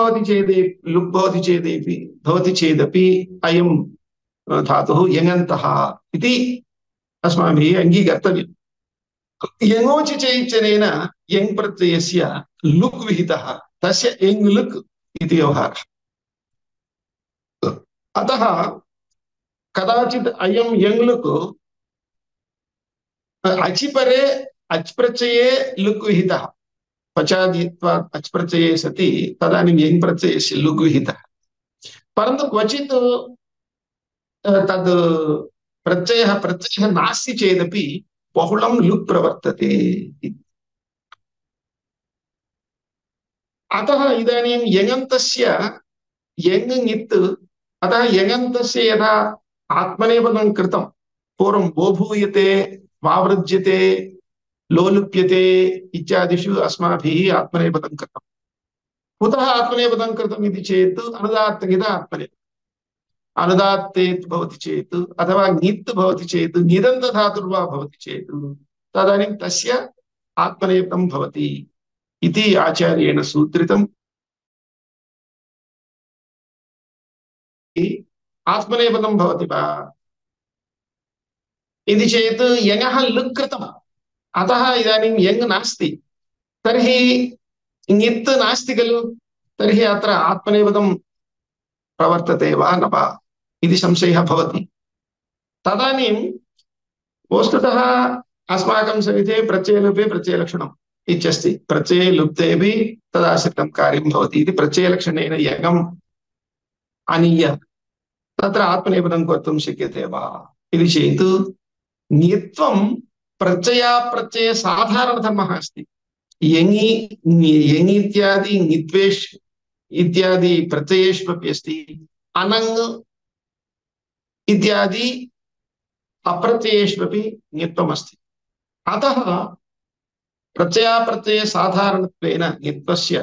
भवति चेदपि अयं धातुः यङन्तः इति अस्माभिः अङ्गीकर्तव्यम्। यङोचि च इत्यनेन यङ् प्रत्ययस्य लुक् विहितः, तस्य यङ् लुक् इति व्यवहारः। अतः कदाचित् अयं यङ् लुक् अचिपरे अच् प्रत्यये लुक् विहितः, पचादित्वात् अच् प्रत्यये सति तदानीं यङ् प्रत्ययस्य लुक् विहितः। परन्तु क्वचित् तद् प्रत्ययः नास्ति चेदपि बहुलं लुक् प्रवर्तते। अतः इदानीं यङन्तस्य यङ् ङित्, अतः यङन्तस्य यदा आत्मनेपदं कृतं पूर्वं वो भूयते वावृज्यते लोलुप्यते इत्यादिषु अस्माभिः आत्मनेपदं कृतम्। कुतः आत्मनेपदं कृतम् इति चेत् अनुदात्तनिद आत्मनेपदम्। अनुदात्तेत् भवति चेत् अथवा ङित् भवति चेत् ङिदन्तधातुर्वा भवति चेत् तदानीं तस्य आत्मनेपदं भवति इति आचार्येण सूत्रितम्। आत्मनेपदं भवति वा इति चेत् यङः लुक् कृतम्, अतः इदानीं यङ् नास्ति, तर्हि ङित् नास्ति खलु, तर्हि अत्र आत्मनेपदं प्रवर्तते वा न वा इति संशयः भवति। तदानीं वस्तुतः अस्माकं सविधे प्रत्ययलोपे प्रत्ययलक्षणम् इत्यस्ति। प्रत्यये लुप्तेऽपि तदाश्रितं कार्यं भवति इति प्रत्ययलक्षणेन यगम् आनीय तत्र आत्मनेपदं कर्तुं शक्यते वा इति चेत् ङित्वं प्रत्ययाप्रत्यय साधारणधर्मः अस्ति। यङि यङि इत्यादि ङित्वेष् इत्यादि प्रत्ययेष्वपि अस्ति। अनङ् इत्यादि अप्रत्ययेष्वपि ङित्वम् अस्ति। अतः प्रत्ययाप्रत्यय साधारणत्वेन ङित्वस्य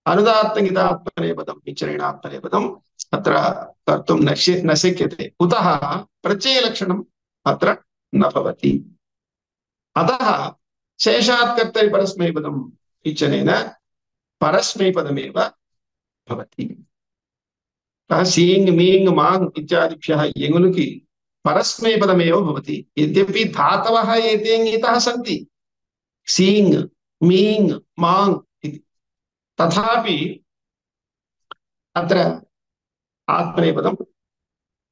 अनुदात्तङितात्मनेपदं विचरणेनात्मनेपदम् अत्र कर्तुं न शक्यते। कुतः प्रत्ययलक्षणम् अत्र न भवति। अतः शेषात् कर्तरि परस्मैपदम् इत्यनेन परस्मैपदमेव भवति। सीङ् मीङ् माङ् इत्यादिभ्यः यङुलुकि परस्मैपदमेव भवति। यद्यपि धातवः एते ङितः सन्ति सीङ् मीङ् माङ् इति, तथापि अत्र आत्मनेपदं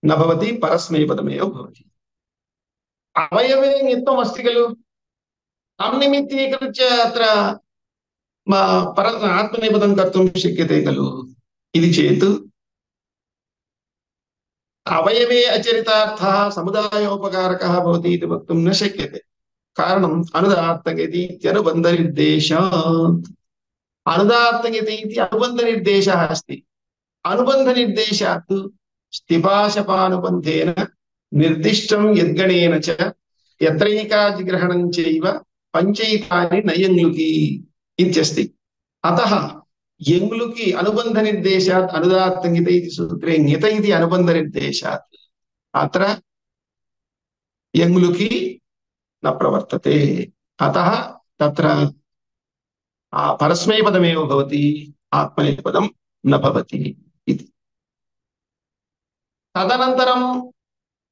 न भवति, परस्मैपदमेव भवति। अवयवे ङित्वम् अस्ति खलु, अन्निमित्तीकृत्य अत्र आत्मनेपदं कर्तुं शक्यते खलु इति चेत् अवयवे अचरितार्थः समुदायोपकारकः भवति इति वक्तुं न शक्यते। कारणम् अनुदात्तङिति इत्यनुबन्धनिर्देशात्। अनुदात्तङिति इति अनुबन्धनिर्देशः अस्ति। अनुबन्धनिर्देशात् स्तिपाशपानुबन्धेन निर्दिष्टं यद्गणेन च यत्रैकाजिग्रहणं चैव पञ्चैकानि न यङ्लुकि इत्यस्ति। अतः यङ्लुकि अनुबन्धनिर्देशात् अनुदात्तङित इति सूत्रे ङित इति अनुबन्धनिर्देशात् अत्र यङ्लुकि न प्रवर्तते। अतः तत्र परस्मैपदमेव भवति, आत्मनेपदं न भवति इति। तदनन्तरं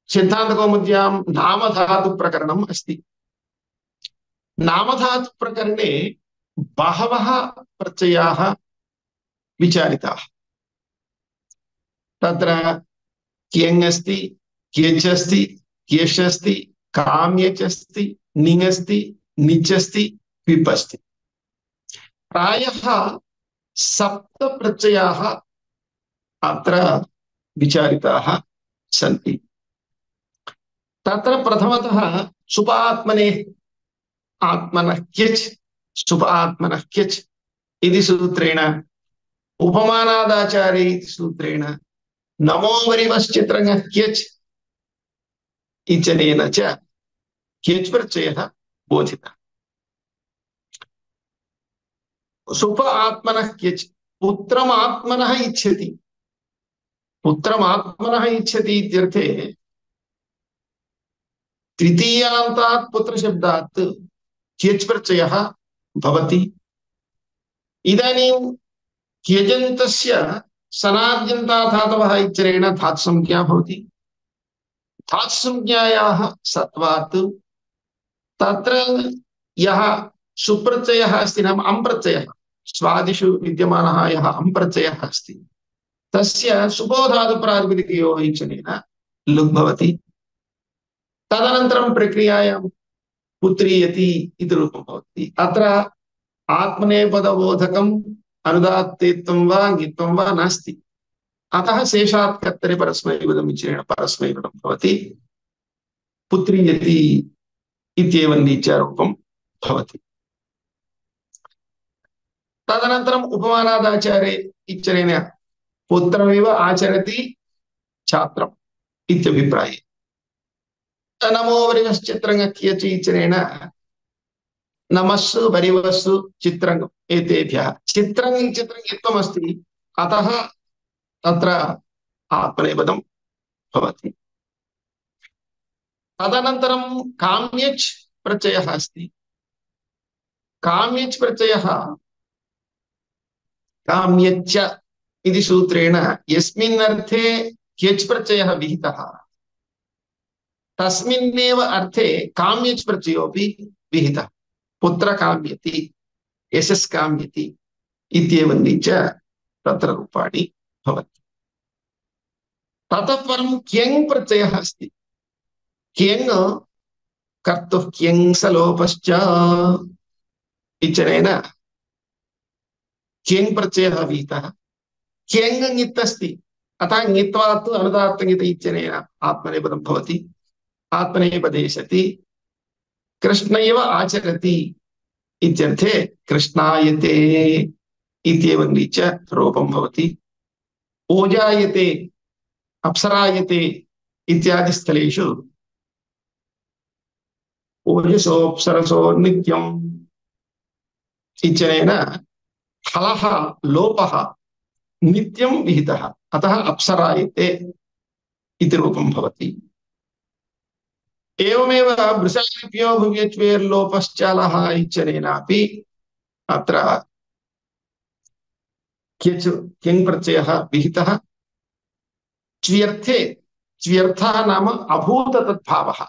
सिद्धान्तकौमुद्यां नामधातुप्रकरणम् अस्ति। नामधातुप्रकरणे बहवः प्रत्ययाः विचारिताः। तत्र क्यङ् अस्ति, क्यच् अस्ति, क्यश् अस्ति, काम्यच् अस्ति, निङ् अस्ति, निच् अस्ति, क्विप् अस्ति। प्रायः 7 प्रत्ययाः अत्र विचारिताः सन्ति। तत्र प्रथमतः सुपात्मने आत्मनः क्यच्, सुपात्मनः क्यच् इति सूत्रेण, उपमानादाचारे इति सूत्रेण, नमो वरिवश्चित्रङः क्यच् इत्यनेन च क्यच् प्रत्ययः बोधितः। सुप आत्मनः क्यच्, पुत्रमात्मनः इच्छति। पुत्रमात्मनः इच्छति इत्यर्थे तृतीयान्तात् पुत्रशब्दात् क्यच् प्रत्ययः भवति। इदानीं क्यजन्तस्य सनाद्यन्ताधातवः इत्यनेन धातुसंज्ञा भवति। धातुसंज्ञायाः सत्वात् तत्र यः सुप्रत्ययः अस्ति, नाम अम् प्रत्ययः, स्वादिषु विद्यमानः यः अम् प्रत्ययः अस्ति, तस्य सुपो धातुप्रातिपदिकयोः इत्यनेन लुग् भवति। तदनन्तरं प्रक्रियायां पुत्रीयति इति रूपं भवति। अत्र आत्मनेपदबोधकम् अनुदात्तेत्वं वा ङित्वं वा नास्ति। अतः शेषात् कर्तरि परस्मैपदम् इत्यनेन परस्मैपदं भवति। पुत्रीयति इत्येवं रीत्या रूपं भवति। तदनन्तरम् उपमानादाचारे इत्यनेन पुत्रमिव आचरति छात्रम् इत्यभिप्राये। नमो वरिवश्चित्रङः क्यच् इत्यनेन नमस्सु वरिवस्सु चित्रङ् एतेभ्यः चित्रङ् ङित्वम् अस्ति। अतः तत्र आत्मनेपदं भवति। तदनन्तरं काम्यच् प्रत्ययः अस्ति। काम्यच् प्रत्ययः काम्यच्च इति सूत्रेण यस्मिन् अर्थे क्यच् प्रत्ययः विहितः तस्मिन्नेव अर्थे काम्यच् प्रत्ययोऽपि विहितः। पुत्र काम्यति, यशस् काम्यति इत्येवं रीत्या तत्र रूपाणि भवन्ति। ततः परं क्यङ् प्रत्ययः अस्ति। क्यङ् कर्तुः क्यङ् सलोपश्च इत्यनेन क्यङ् प्रत्ययः विहितः क्यङ् ङित् अस्ति अतः ङित्वात् अनुदात्तङित् इत्यनेन आत्मनेपदं भवति आत्मनेपदे सति कृष्णैव आचरति इत्यर्थे कृष्णायते इत्येवं रीत्या रूपं भवति ओजायते अप्सरायते इत्यादि स्थलेषु ओजसोऽप्सरसो नित्यम् इत्यनेन हलः लोपः नित्यं विहितः अतः अप्सरायते इति रूपं भवति एवमेव वृषादिभ्यो भुव्यच्वेर्लोपश्चालः इत्यनेनापि अत्र क्यङ् प्रत्ययः विहितः च्व्यर्थे च्व्यर्थः नाम अभूततद्भावः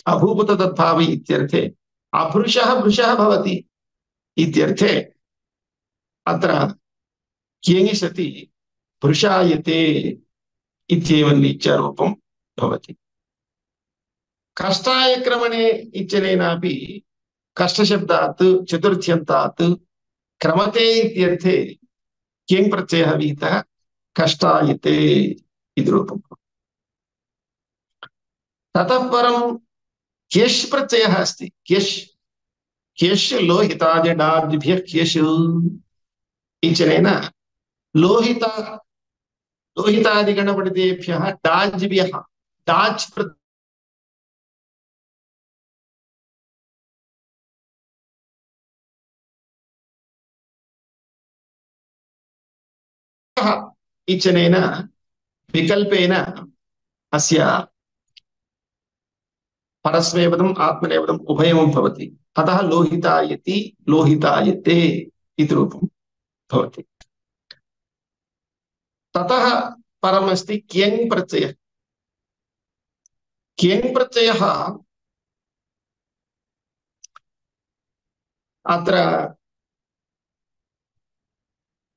अभूततद्भाव इत्यर्थे अभृशः भृशः भवति इत्यर्थे अत्र क्यङि सति भृशायते इत्येवं रीत्या रूपं भवति कष्टायक्रमणे इत्यनेनापि कष्टशब्दात् चतुर्थ्यन्तात् क्रमते इत्यर्थे क्यङ् प्रत्ययः विहितः कष्टायते इति रूपं ततः परं क्यश् प्रत्ययः अस्ति क्यश् क्यश् लोहितादिडादिभ्यः क्यश् इत्यनेन लोहितादिगणपतितेभ्यः डाज्भ्यः डाज् इत्यनेन विकल्पेन अस्य परस्मैपदम् आत्मनेपदम् उभयं भवति अतः लोहितायति लोहितायते इति रूपं भवति ततः परमस्ति क्यङ् प्रत्ययः क्यङ् प्रत्ययः अत्र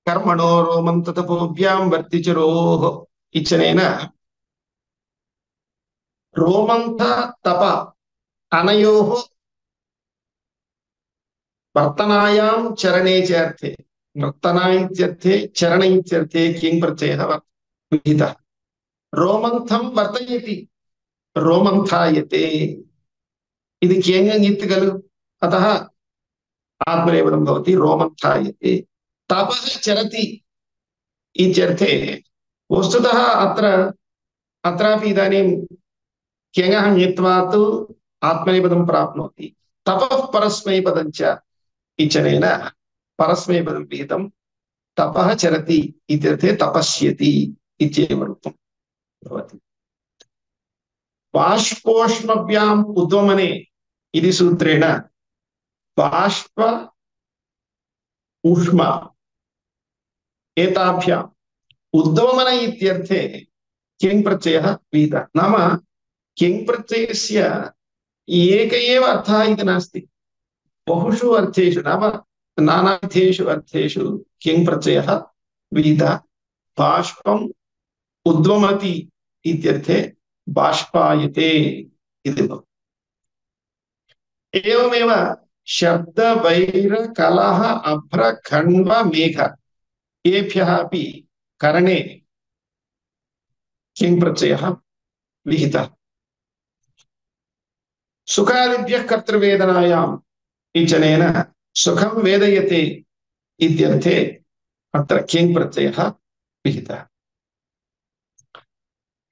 कर्मणो रोमं ततपोभ्यां वर्तिचरोः इत्यनेन रोमन्थ तप अनयोः वर्तनायां चरणे च अर्थे वर्तना इत्यर्थे चरण इत्यर्थे क्यङ् प्रत्ययः विहितः रोमन्थं वर्तयति रोमन्थायते इति क्यङ् ङित् खलु अतः आत्मनेपदं भवति रोमन्थायते तपः चरति इत्यर्थे वस्तुतः अत्रापि इदानीं क्यङः ङित्वात् आत्मनेपदं प्राप्नोति तपः परस्मैपदं च इत्यनेन परस्मैपदं विहितं तपः चरति इत्यर्थे तपस्यति इत्येव रूपं भवति बाष्पोष्मभ्याम् उद्वमने इति सूत्रेण बाष्प ऊष्म एताभ्याम् उद्वमन इत्यर्थे क्यङ् प्रत्ययः विहितः नाम क्यङ् प्रत्ययस्य एक एव अर्थः इति नास्ति बहुषु अर्थेषु नाम नानाविधेषु अर्थेषु क्यङ् प्रत्ययः विहितः बाष्पम् उद्वमति इत्यर्थे बाष्पायते इति भवति एवमेव शब्द वैर कलह अभ्र खण्व मेघ एभ्यः अपि करणे क्यङ् प्रत्ययः विहितः सुखादिभ्यः कर्तृवेदनायाम् इत्यनेन सुखं वेदयते इत्यर्थे अत्र क्यङ् प्रत्ययः विहितः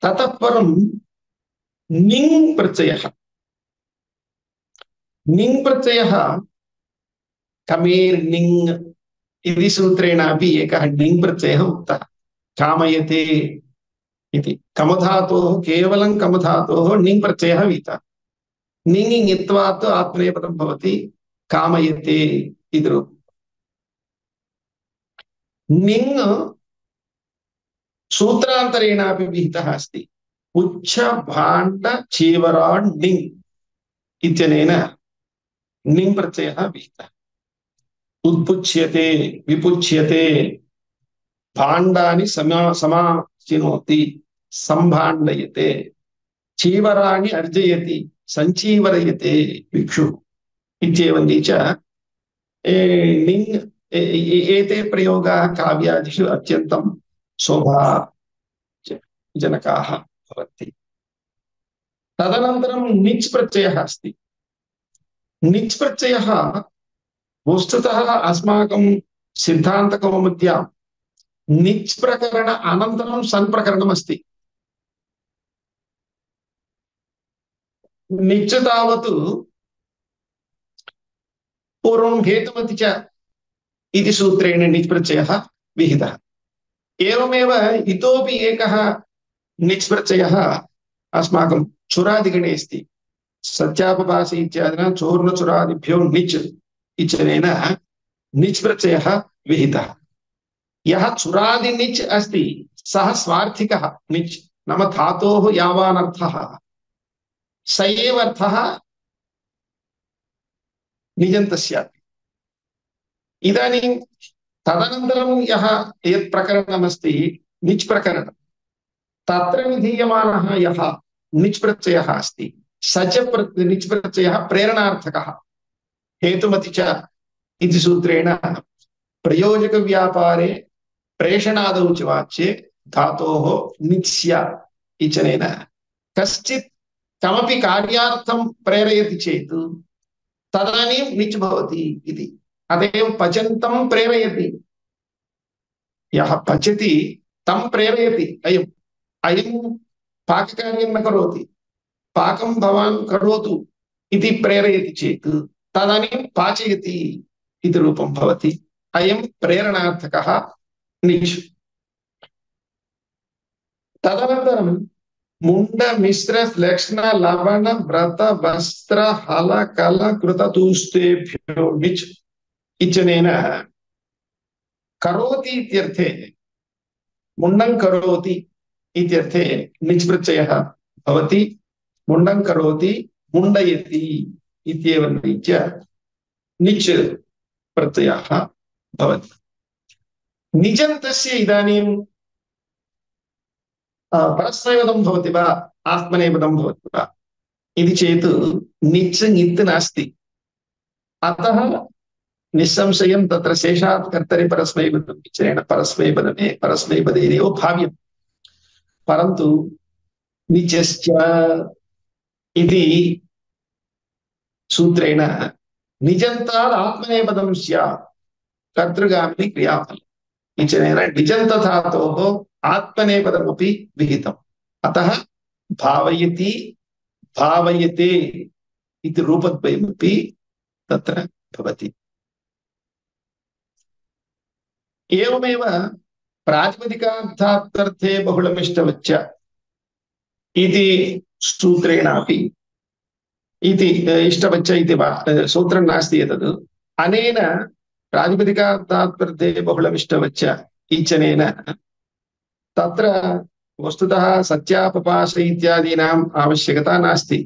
ततः परं णिङ् प्रत्ययः णिङ् प्रत्ययः कमेर्णिङ् इति सूत्रेणापि एकः णिङ् प्रत्ययः उक्तः कामयते इति कमधातोः केवलं कमधातोः णिङ् प्रत्ययः विहितः णिङ् ङित्वात् आत्मनेपदं भवति कामयते इति रूपम् णिङ् सूत्रान्तरेणापि विहितः अस्ति उच्च भाण्ड चीवरान् णिङ् इत्यनेन णिङ् प्रत्ययः विहितः उत्पुच्यते विपुच्यते भाण्डानि समाचिनोति संभाण्डयते चीवराणि अर्जयति सञ्जीवयते भिक्षुः इत्येवं च निङ् एते प्रयोगाः काव्यादिषु अत्यन्तं शोभाजनकाः भवन्ति। तदनन्तरं निच् प्रत्ययः अस्ति। निच् प्रत्ययः वस्तुतः अस्माकं सिद्धान्तकौमुद्यां निच् प्रकरण अनन्तरं सन् प्रकरणम् अस्ति। निच् तावत् पूर्वं हेतुमति च इति सूत्रेण निच् प्रत्ययः विहितः। एवमेव इतोपि एकः निच् प्रत्ययः अस्माकं चुरादिगणे अस्ति। सत्यापभास इत्यादिना चूर्णचुरादिभ्यो निच् इत्यनेन निच् प्रत्ययः विहितः। यः चुरादिनिच् अस्ति सः स्वार्थिकः निच्, नाम धातोः यावानर्थः स एव अर्थः निजन्तस्यापि। इदानीं तदनन्तरं यः यत् प्रकरणमस्ति निच् प्रकरणं, तत्र विधीयमानः यः निच् प्रत्ययः अस्ति स च निच् प्रत्ययः प्रेरणार्थकः। हेतुमति च इति सूत्रेण प्रयोजकव्यापारे प्रेषणादौ च वाच्ये धातोः निच्स्य इत्यनेन कश्चित् कमपि कार्यार्थं प्रेरयति चेत् तदानीं निच् भवति इति। अतएव पचन्तं प्रेरयति, यः पचति तं प्रेरयति। अयं पाककार्यं न करोति, पाकं भवान् करोतु इति प्रेरयति चेत् तदानीं पाचयति इति रूपं भवति। अयं प्रेरणार्थकः निच्। तदनन्तरं मुण्ड मिश्र श्लेष्ण लवण व्रत वस्त्र हल कल कृततूष्टेभ्यो निच् इत्यनेन करोति इत्यर्थे, मुण्डं करोति इत्यर्थे निच् प्रत्ययः भवति। मुण्डं करोति, मुण्डयति इत्येवं रीत्या निच् प्रत्ययः भवति। निजन्तस्य इदानीं परस्मैपदं भवति वा आत्मनेपदं भवति वा इति चेत् निच् ङित् नास्ति। अतः निस्संशयं तत्र शेषात् कर्तरि परस्मैपदम् इत्यनेन परस्मैपदेनैव भाव्यम्। परन्तु निजश्च इति सूत्रेण निजन्तात् आत्मनेपदं स्यात् कर्तृगामिनि क्रियाफलम् इत्यनेन निजन्तधातोः आत्मनेपदमपि विहितम्। अतः भावयति भावयते इति रूपद्वयमपि तत्र भवति। एवमेव प्रातिपदिकार्थार्थर्थे बहुलमिष्टवच्च इति सूत्रेणापि इति इष्टवच्च इति सूत्रं नास्ति एतद्। अनेन प्रातिपदिकार्थार्थर्थे बहुलमिष्टवच्च इत्यनेन तत्र वस्तुतः सत्यापपाश इत्यादीनाम् आवश्यकता नास्ति।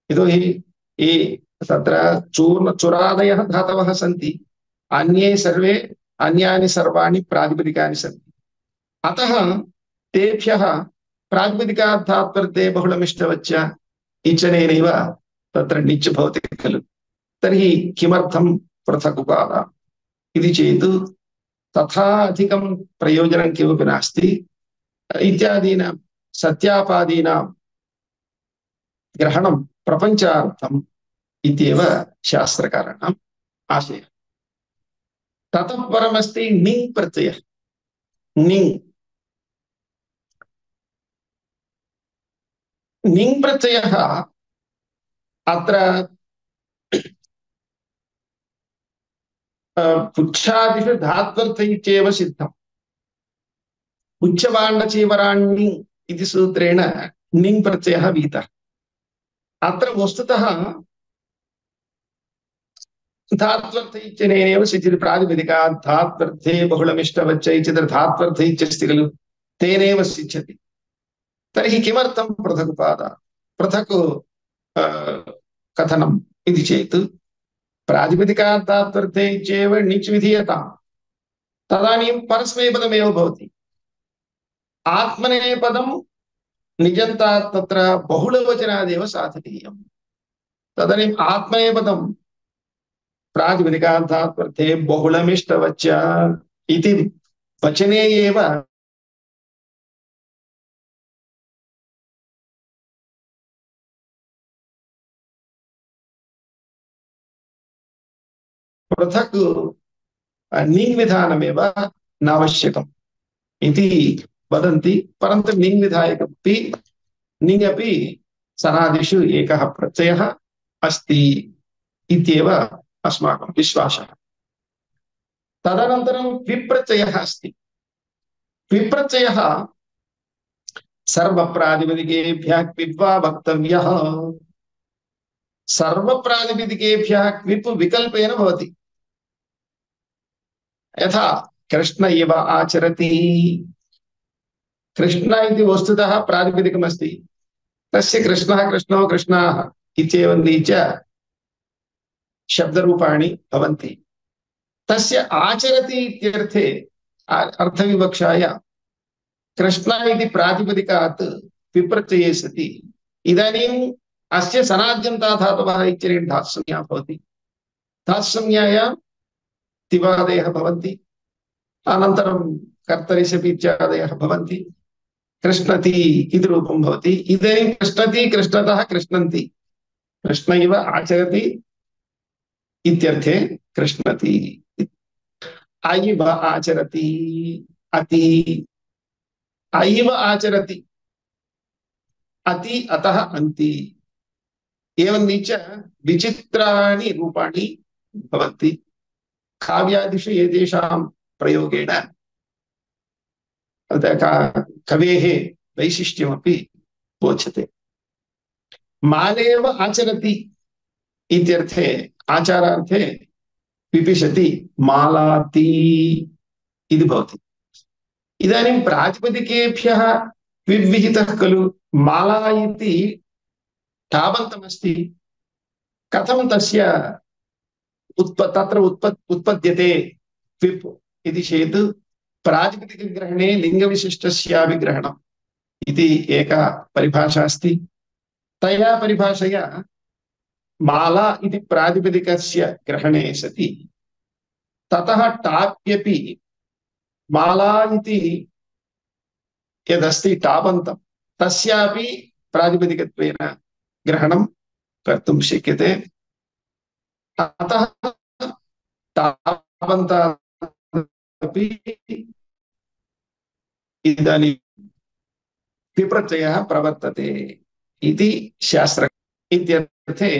यतोहि तत्र चूरादयः धातवः सन्ति, अन्ये सर्वे अन्यानि सर्वाणि प्रातिपदिकानि सन्ति। अतः तेभ्यः प्रातिपदिकार्थात्पर्थे बहुलमिष्टवच्च इत्यनेनैव तत्र निच् भवति खलु। तर्हि किमर्थं पृथक् उपादाः इति चेत् तथा अधिकं प्रयोजनं किमपि नास्ति। इत्यादीनां सत्यापादीनां ग्रहणं प्रपञ्चार्थम् इत्येव शास्त्रकाराणाम् आशयः। ततः परमस्ति णिङ् प्रत्ययः। णिङ् प्रत्ययः अत्र पुच्छादिषु धात्वर्थ इत्येव सिद्धम्। पुच्छभाण्डचीवराण्णिङ् इति सूत्रेण णिङ् प्रत्ययः विहितः। अत्र वस्तुतः धात्वर्थ इत्यनेनैव सिद्ध्यति। प्रातिपदिकात् धात्वर्थे बहुलमिष्टवच्च इत्यत्र धात्वर्थ इत्यस्ति खलु, तेनैव सिद्ध्यति। तर्हि किमर्थं पृथक् उपादाः, पृथक् कथनम् इति चेत् प्रातिपदिकात् धात्वर्थे इत्येव निच् विधीयताम्, तदानीं परस्मैपदमेव भवति। आत्मनेपदं निजन्तात् तत्र बहुलवचनादेव साधनीयम्। तदानीम् आत्मनेपदं प्रातिपदिकार्थात् बहुलमिष्टवच्च इति वचने एव पृथक् निङ् विधानमेव नावश्यकम् इति वदन्ति। परन्तु निङ् विधायकमपि निङ् अपि सनादिषु एकः प्रत्ययः अस्ति इत्येव अस्माकं विश्वासः। तदनन्तरं विप्रत्ययः अस्ति। विप्रत्ययः सर्वप्रातिपदिकेभ्यः क्विप् वा वक्तव्यः। सर्वप्रातिपदिकेभ्यः क्विप् विकल्पेन भवति। यथा कृष्ण इव आचरति। कृष्ण इति वस्तुतः प्रातिपदिकमस्ति। तस्य कृष्णः कृष्णौ कृष्णाः इत्येवं च शब्दरूपाणि भवन्ति। तस्य आचरति इत्यर्थे अर्थविवक्षाय कृष्ण इति प्रातिपदिकात् विप्रत्यये सति इदानीम् अस्य सनाद्यन्ताधातवः इत्यनेन धात्संज्ञा भवति। धात्संज्ञायां तिवादयः भवन्ति। अनन्तरं कर्तरि शपि इत्यादयः भवन्ति। कृष्णति इति रूपं भवति। इदानीं कृष्णति कृष्णतः कृष्णन्ति। कृष्ण इव आचरति इत्यर्थे कृष्णति। अयिव आचरति अति। अयिव आचरति अति अतः अन्ति। एवं च विचित्राणि रूपाणि भवन्ति। काव्यादिषु एतेषां प्रयोगेण कवेः वैशिष्ट्यमपि बोध्यते। मालेव आचरति इत्यर्थे आचारार्थे विपिशति मालाति इति भवति। इदानीं प्रातिपदिकेभ्यः विविहितः खलु। माला इति टाबन्तमस्ति। कथं तस्य उत्पद्यते क्विप् इति चेत् प्रातिपदिकग्रहणे लिङ्गविशिष्टस्यापि ग्रहणम् इति एका परिभाषा अस्ति। तया परिभाषया माला इति प्रातिपदिकस्य ग्रहणे सति ततः टाप्यपि माला इति यदस्ति टाबन्तं तस्यापि प्रातिपदिकत्वेन ग्रहणं कर्तुं शक्यते। अतः टाबन्तादपि इदानीं विप्रत्ययः प्रवर्तते इति शास्त्र इत्यर्थे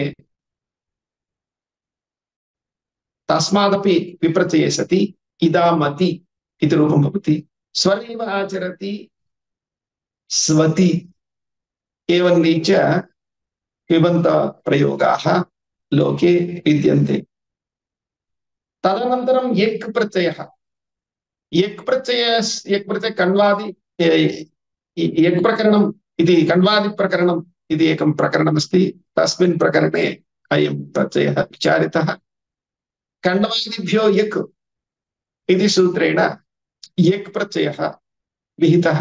तस्मादपि विप्रत्यये सति इदामति इति रूपं भवति। स्वरेव आचरति स्वति एवं च क्विबन्तप्रयोगाः लोके विद्यन्ते। तदनन्तरं यक् प्रत्ययः। यक् प्रत्यय कण्वादि यक् प्रकरणम् इति कण्वादिप्रकरणम् इति एकं प्रकरणमस्ति। तस्मिन् प्रकरणे अयं प्रत्ययः विचारितः। कण्वादिभ्यो यक् इति सूत्रेण यक् प्रत्ययः विहितः।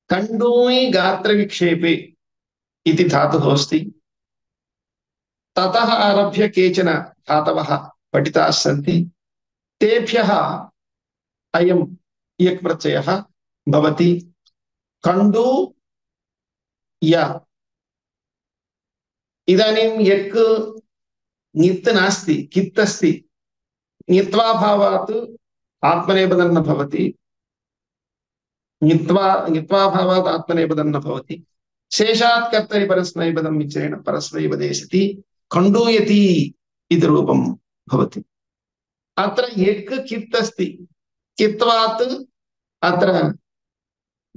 कण्डूयि गात्रविक्षेपे इति धातुः अस्ति। ततः आरभ्य केचन धातवः पठिताः सन्ति। तेभ्यः अयं यक् प्रत्ययः भवति। कण्डू य। इदानीं यक् ङित् नास्ति, कित् अस्ति। ङित्वाभावात् आत्मनेपदं न भवति। ङित्वाभावात् आत्मनेपदं न भवति। शेषात् कर्तरि परस्मैपदं विचरेण परस्मैपदे सति खण्डूयति इति रूपं भवति। अत्र यक् कित् अस्ति। कित्वात् अत्र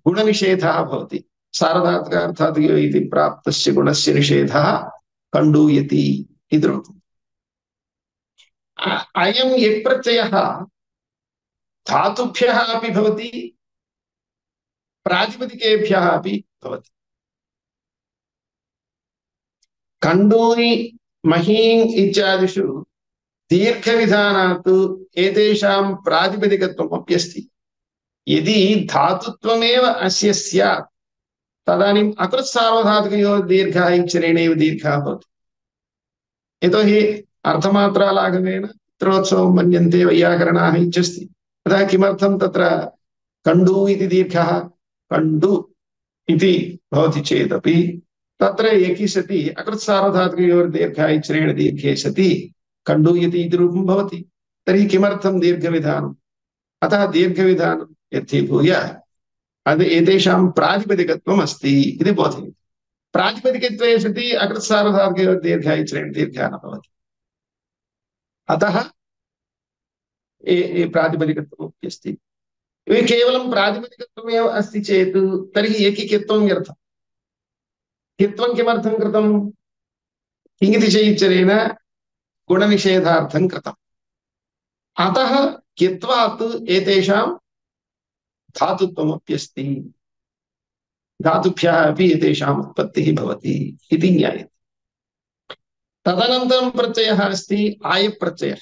गुणनिषेधः भवति। सार्वधातुकार्थात् इति प्राप्तस्य गुणस्य निषेधः खण्डूयति इति रूपम्। अयं यक् प्रत्ययः धातुभ्यः अपि भवति, प्रातिपदिकेभ्यः अपि भवति। कण्डूनि महीन् इत्यादिषु दीर्घविधानात् एतेषां प्रातिपदिकत्वम् अपि अस्ति। यदि धातुत्वमेव अस्य स्यात् तदानीम् अकृत्सार्वधातुकयोः दीर्घः इच्छरेणैव दीर्घः भवति। यतोहि अर्थमात्रालाघवेन पुत्रोत्सवं मन्यन्ते वैयाकरणाः इत्यस्ति। अतः किमर्थं तत्र कण्डु इति दीर्घः कण्डु इति भवति चेदपि तत्र एकी सति अकृत्सार्वधातुकयोर्दीर्घः इच्छरेण दीर्घे सति कण्डु इति रूपं भवति। तर्हि किमर्थं दीर्घविधानम्? अतः दीर्घविधानं यथीभूय एतेषां प्रातिपदिकत्वम् अस्ति इति बोधयति। प्रातिपदिकत्वे सति अकृत्सार्वधातुकयोर्दीर्घः इच्छरेण दीर्घः न भवति। अतः प्रातिपदिकत्वम् अस्ति। केवलं प्रातिपदिकत्वमेव अस्ति चेत् तर्हि एकिकत्वं व्यर्थम्। कित्वं किमर्थं कृतं? किङिति चैच्छरेण गुणनिषेधार्थं कृतम्। अतः कित्वात् एतेषां धातुत्वमप्यस्ति, धातुभ्यः अपि एतेषाम् उत्पत्तिः भवति इति ज्ञायते। तदनन्तरं प्रत्ययः अस्ति आयप्रत्ययः।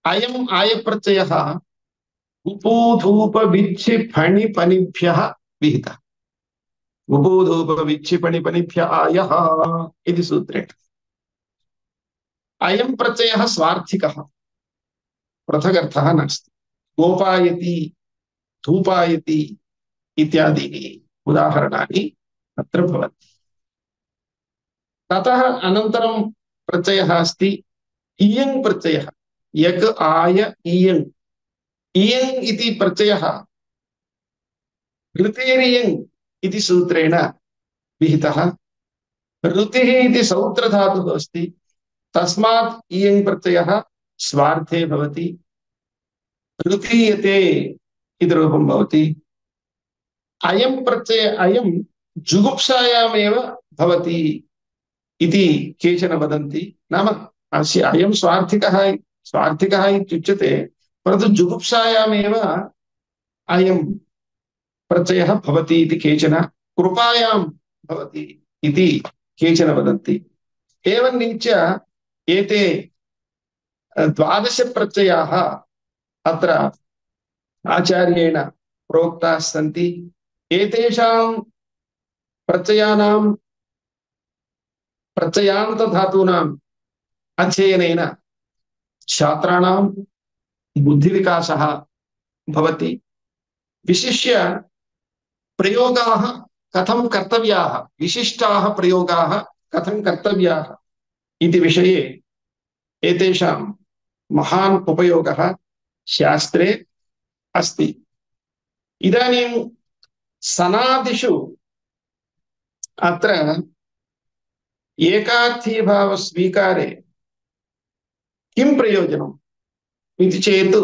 अयम् आयप्रत्ययः उपूधूपविच्छिफणिपनिभ्यः विहितः। उपूधूपविच्छिफणिपनिभ्य आयः इति सूत्रेण अयं प्रत्ययः स्वार्थिकः, पृथगर्थः नास्ति। गोपायति, धूपायति इत्यादीनि उदाहरणानि अत्र भवन्ति। ततः अनन्तरं प्रत्ययः अस्ति इयङ् प्रत्ययः। यक् आय इयङ्। इयङ् इति प्रत्ययः ऋतेरियङ् इति सूत्रेण विहितः। ऋतिः इति सौत्रधातुः अस्ति, तस्मात् इयङ् प्रत्ययः स्वार्थे भवति। ऋतीयते इति रूपं भवति। अयं प्रत्यय अयं जुगुप्सायामेव भवति इति केचन वदन्ति। नाम अस्य अयं स्वार्थिकः इत्युच्यते, परन्तु जुगुप्सायामेव अयं प्रत्ययः भवति इति केचन, कृपायां भवति इति केचन वदन्ति। एवं रीत्या एते 12 प्रत्ययाः अत्र आचार्येण प्रोक्ताः सन्ति। एतेषां प्रत्ययानां प्रत्ययान्तधातूनाम् अध्ययनेन छात्राणां बुद्धिविकासः भवति। विशिष्य प्रयोगाः कथं कर्तव्याः, विशिष्टाः प्रयोगाः कथं कर्तव्याः इति विषये एतेषां महान् उपयोगः शास्त्रे अस्ति। इदानीं सनादिषु अत्र एकार्थीभावस्वीकारे किं प्रयोजनम् इति चेत्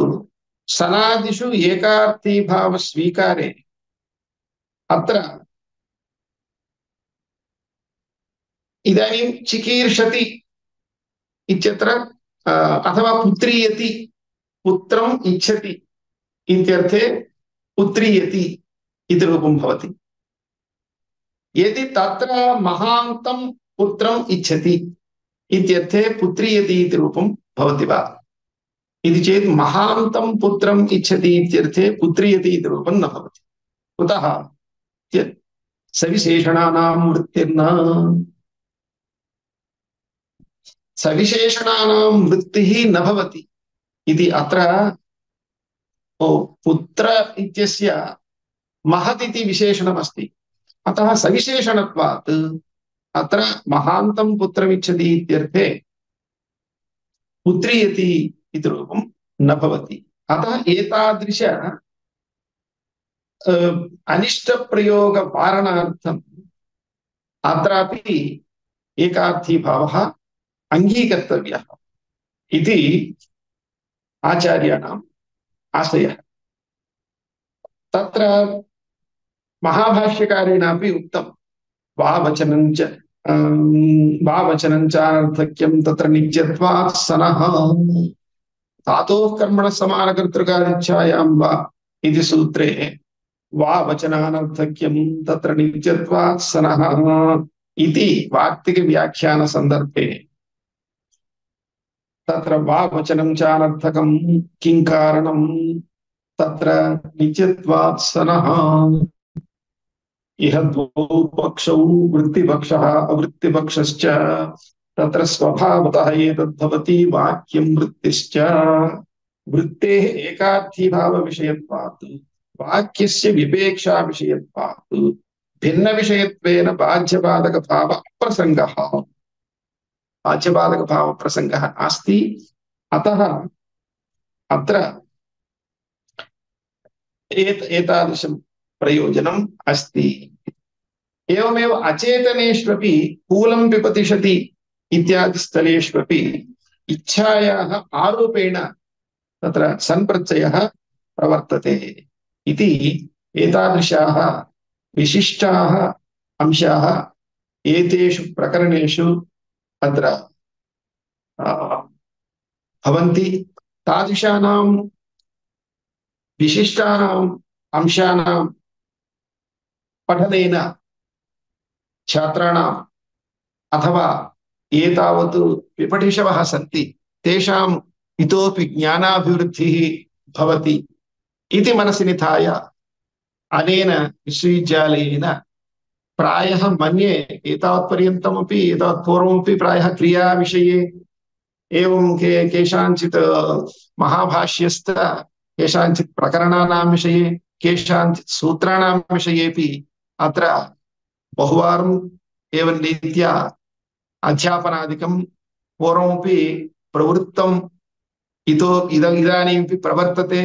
सनादिषु एकार्थीभावस्वीकारे अत्र इदानीं चिकीर्षति इत्यत्र अथवा पुत्रीयति, पुत्रम् इच्छति इत्यर्थे पुत्रीयति इति रूपं भवति। यदि तत्र महान्तं पुत्रम् इच्छति इत्यर्थे पुत्रीयति इति रूपं भवति वा इति चेत् महान्तं पुत्रम् इच्छति इत्यर्थे पुत्रीयति इति रूपं न भवति। कुतः? सविशेषणानां वृत्तिर्न, सविशेषणानां वृत्तिः न भवति इति अत्र पुत्र इत्यस्य महत् इति विशेषणमस्ति। अतः सविशेषणत्वात् अत्र महान्तं पुत्रमिच्छति इत्यर्थे पुत्रीयति इति रूपं न भवति। अतः एतादृश अनिष्टप्रयोगवारणार्थम् अत्रापि एकार्थीभावः अङ्गीकर्तव्यः इति आचार्याणाम् आशयः। तत्र महाभाष्यकारेणापि उक्तं वावचनञ्चार्थक्यं तत्र नित्यत्वात् सनः धातोः कर्मणः समानकर्तृकादिच्छायां वा इति सूत्रे वावचनानर्थक्यं तत्र नित्यत्वात् सनः इति वार्तिकव्याख्यानसन्दर्भे तत्र वावचनं चानर्थकं किं कारणम् तत्र नित्यत्वात् सनः इह द्वौ पक्षौ वृत्तिपक्षः अवृत्तिपक्षश्च तत्र स्वभावतः एतद्भवति वाक्यं वृत्तिश्च वृत्तेः एकार्थीभावविषयत्वात् वाक्यस्य विपेक्षाविषयत्वात् भिन्नविषयत्वेन बाध्यबाधकभाव अप्रसङ्गः बाध्यबाधकभावप्रसङ्गः नास्ति अतः अत्र एतादृशं प्रयोजनम् अस्ति एवमेव अचेतनेष्वपि कूलं पिपतिषति इत्यादि स्थलेष्वपि इच्छायाः आरोपेण तत्र सन्प्रत्ययः प्रवर्तते इति एतादृशाः विशिष्टाः अंशाः एतेषु प्रकरणेषु अत्र भवन्ति तादृशानां विशिष्टानाम् अंशानां पठनेन छात्राणाम् अथवा ये तावत् विपठिषवः सन्ति तेषाम् इतोपि ज्ञानाभिवृद्धिः भवति इति मनसि निधाय अनेन विश्वविद्यालयेन प्रायः मन्ये एतावत्पर्यन्तमपि एतावत्पूर्वमपि प्रायः क्रियाविषये एवं केषाञ्चित् महाभाष्यस्थ केषाञ्चित् प्रकरणानां विषये केषाञ्चित् सूत्राणां विषयेपि अत्र बहुवारम् एवं रीत्या अध्यापनादिकं पूर्वमपि प्रवृत्तम् इदानीमपि प्रवर्तते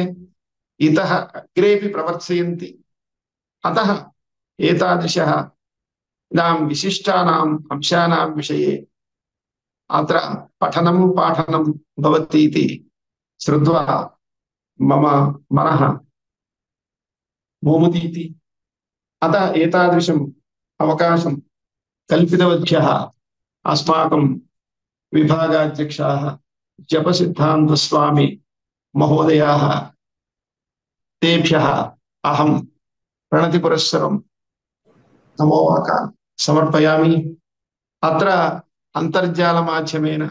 इतः अग्रेपि प्रवर्तयन्ति अतः एतादृशः नाम विशिष्टानाम् अंशानां विषये अत्र पठनं पाठनं भवति इति श्रुत्वा मम मनः मोमुदीति अतः एतादृशम् अवकाशं कल्पितवद्भ्यः अस्माकं विभागाध्यक्षाः जपसिद्धान्तस्वामी महोदयाः तेभ्यः अहं प्रणतिपुरस्सरं नमोवाकान् समर्पयामि अत्र अन्तर्जालमाध्यमेन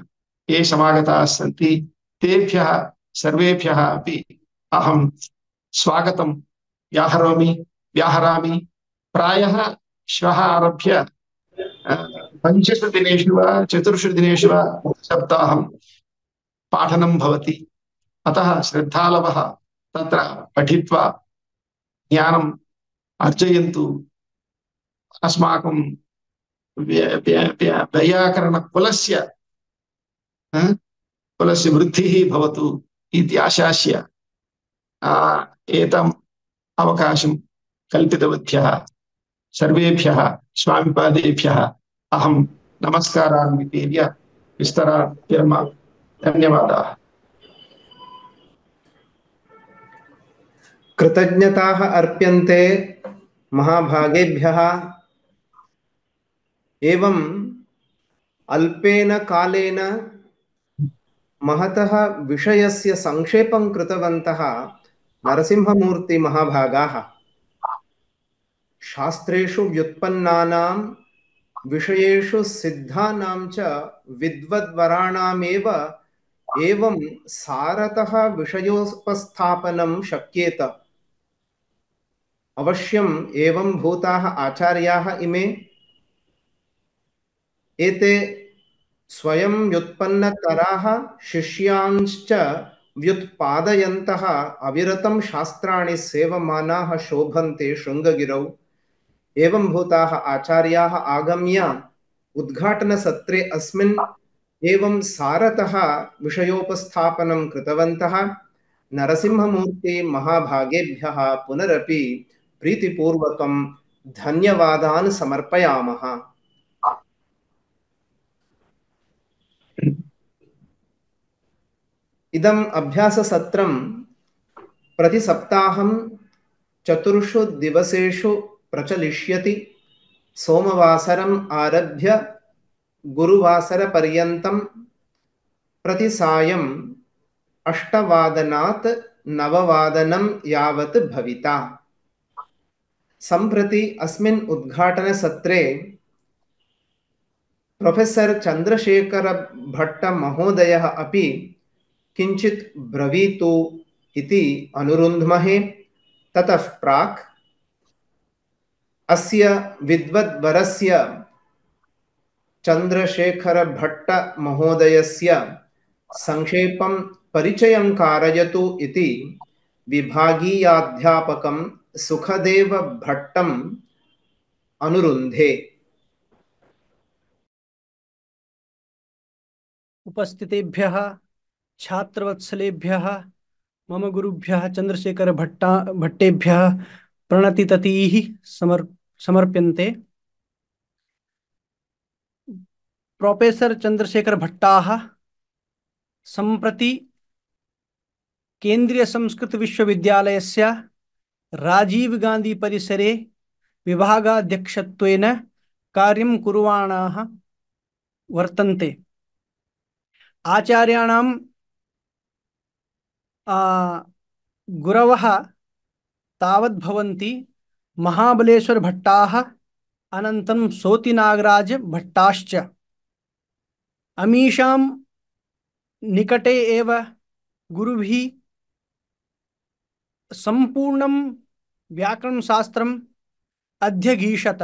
ये समागताः सन्ति तेभ्यः सर्वेभ्यः अपि अहं स्वागतं व्याहरामि प्रायः श्वः आरभ्य पञ्चषु दिनेषु वा चतुर्षु दिनेषु वा सप्ताहं पाठनं भवति अतः श्रद्धालवः तत्र पठित्वा ज्ञानम् अर्जयन्तु अस्माकं वैयाकरणकुलस्य वृद्धिः भवतु इति आशास्य एतम् अवकाशं कल्पितवद्भ्यः सर्वेभ्यः स्वामिपादेभ्यः अहं नमस्कारान् वितीर्य विस्तरान् विरमामि धन्यवादाः कृतज्ञताः अर्प्यन्ते महाभागेभ्यः एवं अल्पेन कालेन महतः विषयस्य संक्षेपं कृतवन्तः नरसिंहमूर्ति महाभागाः शास्त्रेषु व्युत्पन्नानां विषयेषु सिद्धानां च विद्वद्वराणामेव एवं सारतः विषयोपस्थापनं शक्येत अवश्यम् एवं भूताः आचार्याः इमे एते स्वयं व्युत्पन्नतराः शिष्यांश्च व्युत्पादयन्तः अविरतं शास्त्राणि सेवमानाः शोभन्ते शृङ्गगिरौ एवं भूताः आचार्याः आगम्य उद्घाटनसत्रे अस्मिन् एवं सारतः विषयोपस्थापनं कृतवन्तः नरसिंहमूर्ति महाभागेभ्यः पुनरपि प्रीतिपूर्वकं धन्यवादान् समर्पयामः। इदम् अभ्याससत्रं प्रतिसप्ताहं 4 दिवसेषु प्रचलिष्यति। सोमवासरम् आरभ्य गुरुवासरपर्यन्तं प्रतिसायं 8 9 यावत् भविता। सम्प्रति अस्मिन् उद्घाटनसत्रे प्रोफेसर चंद्रशेखर भट्ट महोदयः अपि किंचित् ब्रवीतु इति अनुरुन्ध्महे। ततः प्राक् अस्य विद्वद्वरस्य चन्द्रशेखरभट्टमहोदयस्य संक्षेपं परिचयं कारयतु इति विभागीयाध्यापकं सुखदेवभट्टम् अनुरुन्धे। उपस्थितेभ्यः छात्रवत्सलेभ्यः मम गुरुभ्यः भट्टेभ्यः प्रणतिततीः समर्प्यन्ते। प्रोफेसर चंद्रशेखर भट्टाः सम्प्रति केन्द्रीय संस्कृत विश्वविद्यालयस्य राजीव गांधी परिसरे विभागाध्यक्षत्वेन कार्यं कुर्वाणाः वर्तन्ते। आचार्याणां गुरवः तावत् भवन्ति महाबलेश्वर भट्टाः, अनन्तरं सोतिनागराज भट्टाश्च। अमीषां निकटे एव गुरुभिः सम्पूर्णं व्याकरणशास्त्रम् अध्यगीषत।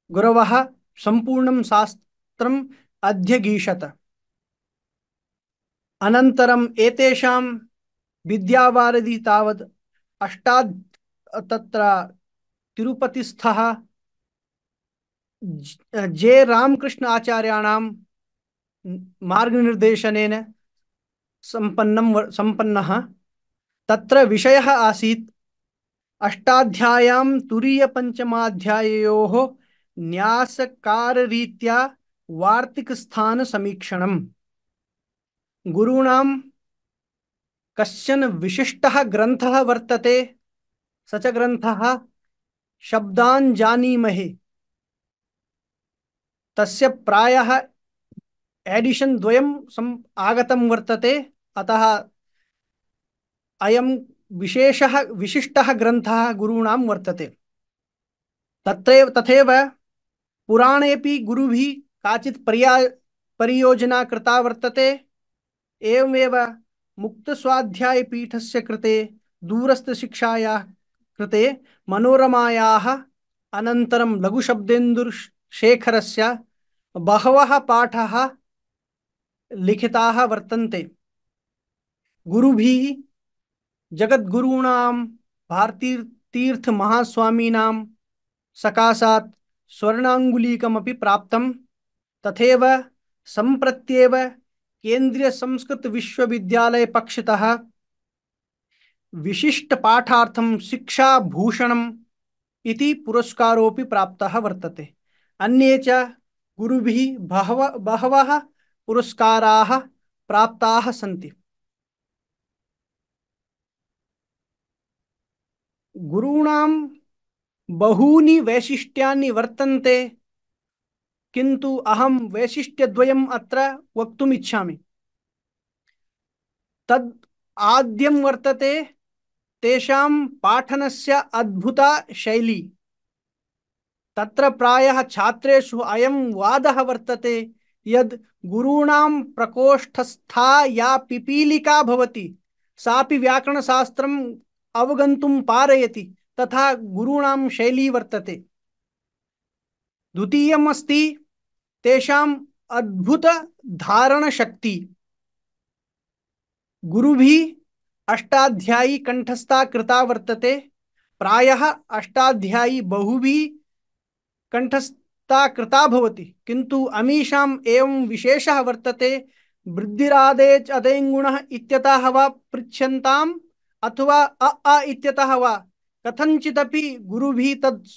गुरवः सम्पूर्णं शास्त्रम् अध्यगीषत। अनन्तरम् एतेषां विद्यावारिधि तावत् तत्र तिरुपतिस्थः जे रामकृष्ण आचार्याणां मार्गनिर्देशनेन सम्पन्नः। तत्र विषयः आसीत् अष्टाध्याय्यां तुरीयपञ्चमाध्याययोः न्यासकाररीत्या वार्तिकस्थानसमीक्षणम्। गुरूणां कश्चन विशिष्टः ग्रन्थः वर्तते। स च ग्रन्थः शब्दान् जानीमहे। तस्य प्रायः एडिशन् द्वयं आगतं वर्तते। अतः अयं विशिष्टः ग्रन्थः गुरूणां वर्तते। तथैव पुराणेपि गुरुभिः काचित् परियोजना कृता वर्तते। एवमेव मुक्तस्वाध्यायपीठस्य कृते, दूरस्थशिक्षायाः कृते मनोरमायाः, अनन्तरं लघुशब्देन्दुशेखरस्य बहवः पाठाः लिखिताः वर्तन्ते। गुरुभिः जगद्गुरूणां भारतीतीर्थमहास्वामीनां सकाशात् स्वर्णाङ्गुलीकमपि प्राप्तं। तथैव सम्प्रत्येव केन्द्रीयसंस्कृतविश्वविद्यालयपक्षतः विशिष्टपाठार्थं शिक्षाभूषणम् इति पुरस्कारोऽपि प्राप्तः वर्तते। अन्ये च गुरुभिः बहवः पुरस्काराः प्राप्ताः सन्ति। गुरूणां बहूनि वैशिष्ट्यानि वर्तन्ते, किन्तु अहं वैशिष्ट्यद्वयम् अत्र वक्तुम् इच्छामि। तद् आद्यं वर्तते तेषां पाठनस्य अद्भुता शैली। तत्र प्रायः छात्रेषु अयं वादः वर्तते यद् गुरूणां प्रकोष्ठस्था या पिपीलिका भवति सापि व्याकरणशास्त्रम् अवगन्तुं पारयति, तथा गुरूणां शैली वर्तते। द्वितीयम् अस्ति तेषाम् अद्भुत धारणशक्ति। गुरुभिः अष्टाध्यायी कंठस्था कृता वर्तते। प्रायः अष्टाध्यायी बहुभिः कंठस्था कृता भवति, किन्तु अमीषाम् एवं विशेषः वर्तते। वृद्धिरादेच अदेङ्गुणः इत्यतः वा पृच्छन्ताम् अथवा अ इत्यतः वा कथञ्चिदपि गुरुभिः तत्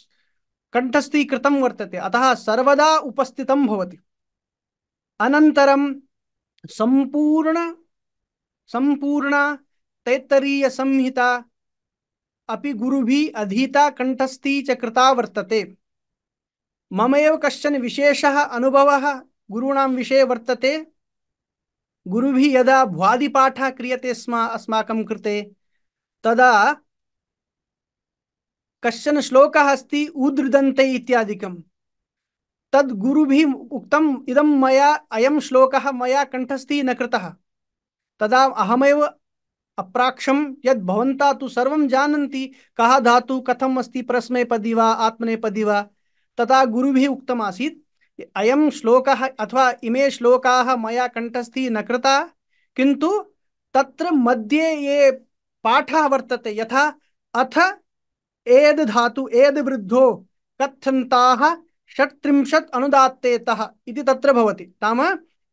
कंठस्थीकृतं वर्तते, अतः सर्वदा उपस्थितं भवति। अनन्तरं संपूर्ण तैत्तरीय संहिता अपि गुरुभिः अधीता, कंठस्थी च कृता वर्तते। मम एव कश्चन विशेषः अनुभवः गुरूणां विषये वर्तते। गुरुभिः यदा भ्वादिपाठः क्रियते स्म अस्माकं कृते, तदा कश्चन श्लोकः अस्ति ऊद्रदन्ते इत्यादिकं। तद् गुरुभिः उक्तम्, इदं मया, अयं श्लोकः मया कंठस्थी न कृतः। तदा अहमेव अप्राक्षम यद भवन्ता तु सर्वं जानन्ति कः धातु कथम अस्ति परस्मैपदी वा आत्मनेपदी वा तथा गुरुभिः उक्तम् आसीत् अयं श्लोकः अथवा इमे श्लोकाः मया कंठस्थी न कृता किन्तु तत्र मध्ये ये पाठः वर्तते यथा अथ एद धातु एद वृद्धो कथ्यन्ताः षट्त्रिंशत् अनुदात्तेतः इति तत्र भवति नाम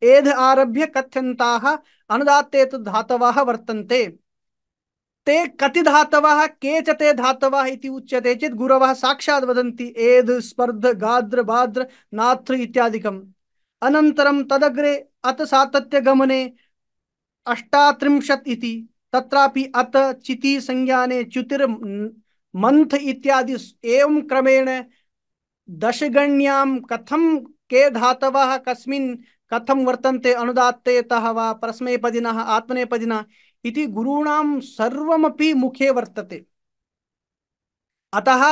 एध आरभ्य कथ्यन्ताः अनुदात्तेत धातवः वर्तन्ते ते कति धातवः के च ते धातवः इति उच्यते चेत् गुरवः साक्षात् वदन्ति एद स्पर्ध गाद्र बाद्र नात्र इत्यादिकम् अनन्तरं तदग्रे अत सातत्य गमने अष्टात्रिंशत् इति तत्रापि अत चिति संज्ञाने च्युतिर मंथ इत्यादि एवं क्रमेण दशगण्यां कथं के धातवः कस्मिन् कथं वर्तन्ते अनुदात्तेतः वा परस्मैपदिनः आत्मनेपदिनः इति गुरूणां सर्वमपि मुखे वर्तते अतः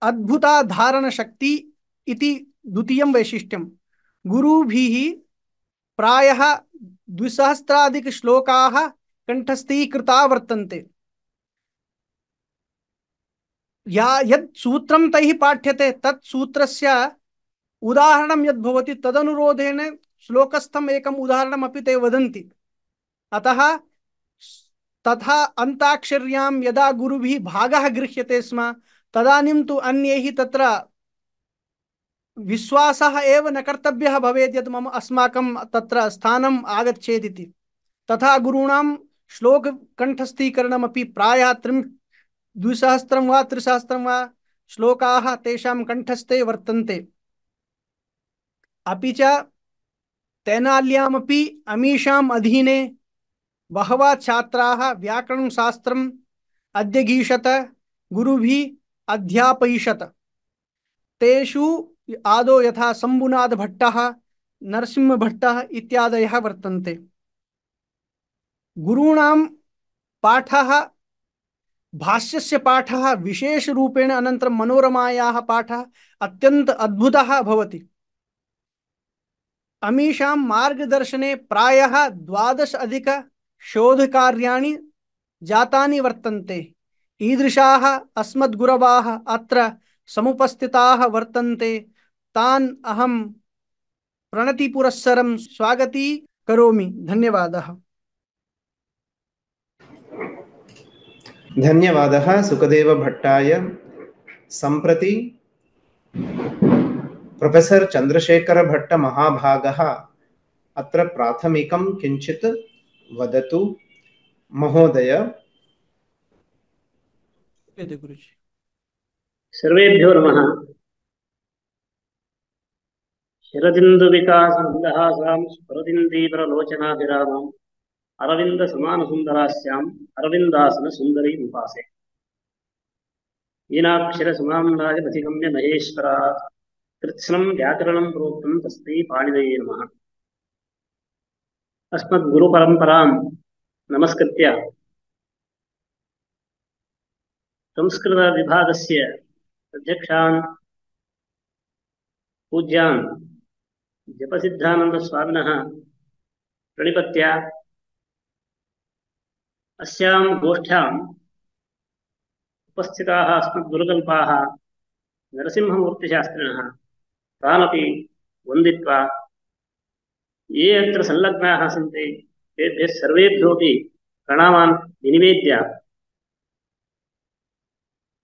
अद्भुता धारण शक्ति इति द्वितीयं वैशिष्ट्यं गुरुभिः प्रायः 2,000 श्लोकाः कंठस्थीकृता वर्तन्ते या यत् सूत्रं तैः पाठ्यते तत् सूत्रस्य उदाहरणं यद् भवति तदनुरोधेन श्लोकस्थम् एकम् उदाहरणमपि ते वदन्ति अतः तथा अन्ताक्षर्यां यदा गुरुभिः भागः गृह्यते स्म तदानीं तु अन्यैः तत्र विश्वासः एव न कर्तव्यः भवेत् यत् मम अस्माकं तत्र स्थानम् आगच्छेदिति तथा गुरूणां श्लोककण्ठस्थीकरणमपि प्रायः 2,000 वा 3,000 वा श्लोकाः तेषां कंठस्थे वर्तन्ते अपि च तेनाल्यामपि अमीषाम् अधीने बहवः छात्राः व्याकरणशास्त्रम् अध्यगीषत गुरुभिः अध्यापयिषत तेषु आदौ यथा शम्भुनाथ भट्टः नरसिंह भट्टः इत्यादयः वर्तन्ते गुरूणां पाठः भाष्यस्य पाठः विशेष रूपेण अनन्तरं मनोरमायाः पाठः अत्यंत अद्भुतः भवति अमीषां मार्गदर्शने प्रायः 12 अधिक शोधकार्याणि जातानि वर्तन्ते ईदृशाः अस्मद्गुरवाः अत्र समुपस्थिताः वर्तन्ते तान् अहं प्रणतिपुरस्सरं स्वागती करोमि धन्यवादः धन्यवादः सुखदेव भट्टाय सम्प्रति प्रोफेसर चंद्रशेखर भट्ट महाभागः अत्र प्राथमिकं किञ्चित् वदतु महोदय सर्वेभ्यो नमः शरदिन्दुविकासमन्दहासां स्फुरदिन्दीपरलोचनाभिरामाम् अरविन्दसमानसुन्दरास्याम् अरविन्दासनसुन्दरीम् उपासे मीनाक्षरसमाम्नायमधिगम्य महेश्वरात् कृत्स्नं व्याकरणं प्रोक्तं तस्मै पाणिनये नमः अस्मद्गुरुपरम्परां नमस्कृत्य संस्कृतविभागस्य अध्यक्षान् पूज्यान् जपसिद्धानन्दस्वामिनः प्रणिपत्य अस्यां गोष्ठ्याम् उपस्थिताः अस्मद्गुरुकल्पाः नरसिंहमूर्तिशास्त्रिणः तानपि वन्दित्वा ये अत्र संलग्नाः सन्ति तेभ्यः सर्वेभ्योऽपि प्रणामान् विनिवेद्य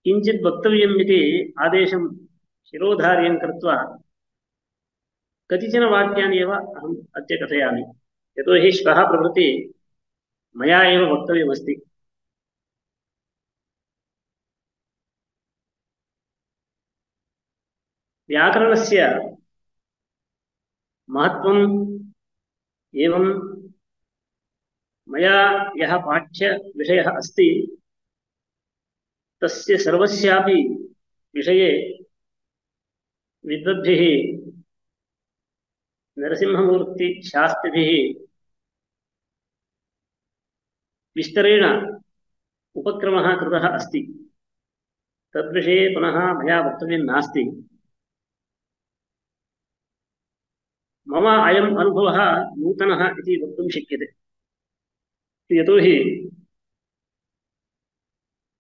किञ्चित् वक्तव्यम् इति आदेशं शिरोधार्यं कृत्वा कतिचन वाक्यानि एव अहम् अद्य कथयामि यतोहि श्वः प्रभृति मया एव वक्तव्यमस्ति व्याकरणस्य महत्त्वम् एवं मया यः पाठ्यविषयः अस्ति तस्य सर्वस्यापि विषये विद्वद्भिः नरसिंहमूर्तिशास्त्रिभिः विस्तरेण उपक्रमः कृतः अस्ति तद्विषये पुनः मया वक्तव्यं नास्ति मम अयम् अनुभवः नूतनः इति वक्तुं शक्यते यतोहि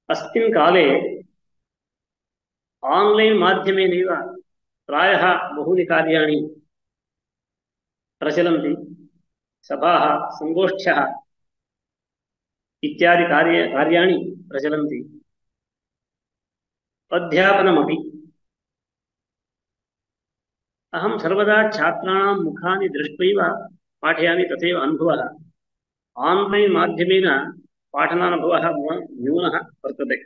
अस्मिन् काले आन्लैन् माध्यमेनैव प्रायः बहूनि कार्याणि प्रचलन्ति। सभाः, संगोष्ठ्यः इत्यादि कार्याणि प्रचलन्ति। अध्यापनमपि। अहं सर्वदा छात्राणां मुखानि दृष्ट्वैव पाठयामि, तथैव अनुभवः। आन्लैन् माध्यमेन पाठनानुभवः मम न्यूनः वर्तते।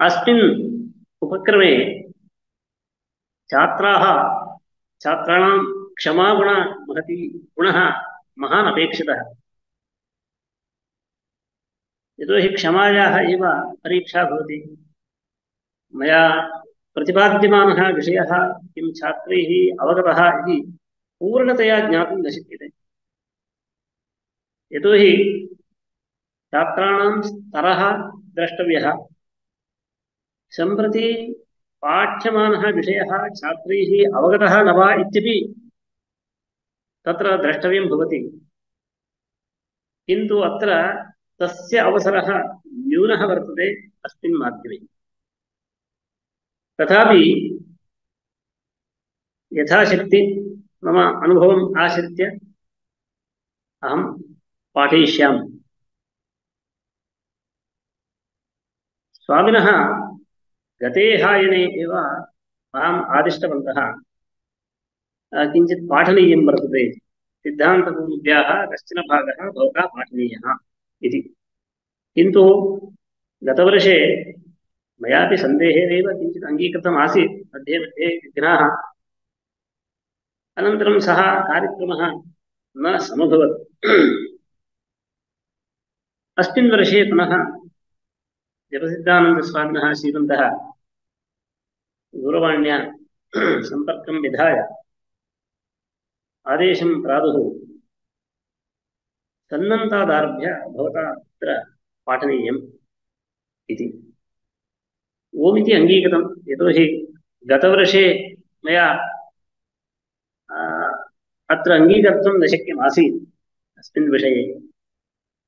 अस्मिन् उपक्रमे छात्राणां गुणः महान् अपेक्षितः। यतोहि क्षमायाः एव परीक्षा भवति। मया प्रतिपाद्यमानः विषयः किं छात्रैः अवगतः इति पूर्णतया ज्ञातुं न शक्यते। यतोहि छात्राणां स्तरः द्रष्टव्यः। सम्प्रति पाठ्यमानः विषयः छात्रैः अवगतः न वा इत्यपि तत्र द्रष्टव्यं भवति। किन्तु अत्र तस्य अवसरः न्यूनः वर्तते अस्मिन् माध्यमे। तथापि यथाशक्ति मम अनुभवम् आश्रित्य अहं पाठयिष्यामि। स्वामिनः गते हायने एव माम् आदिष्टवन्तः किञ्चित् पाठनीयं वर्तते, सिद्धान्तकौमुद्याः कश्चन भागः भवता पाठनीयः इति। किन्तु गतवर्षे मयापि सन्देहेनैव किञ्चित् अङ्गीकृतम् आसीत्, मध्ये मध्ये विघ्नाः। अनन्तरं सः कार्यक्रमः न समभवत्। अस्मिन् वर्षे पुनः जपसिद्धानन्दस्वामिनः श्रीमन्तः दूरवाण्या सम्पर्कं विधाय आदेशं प्रादुः, सन्नन्तादारभ्य भवता अत्र पाठनीयम् इति। ओमिति अङ्गीकृतं। यतोहि गतवर्षे मया अत्र अङ्गीकर्तुं न शक्यमासीत् अस्मिन् विषये।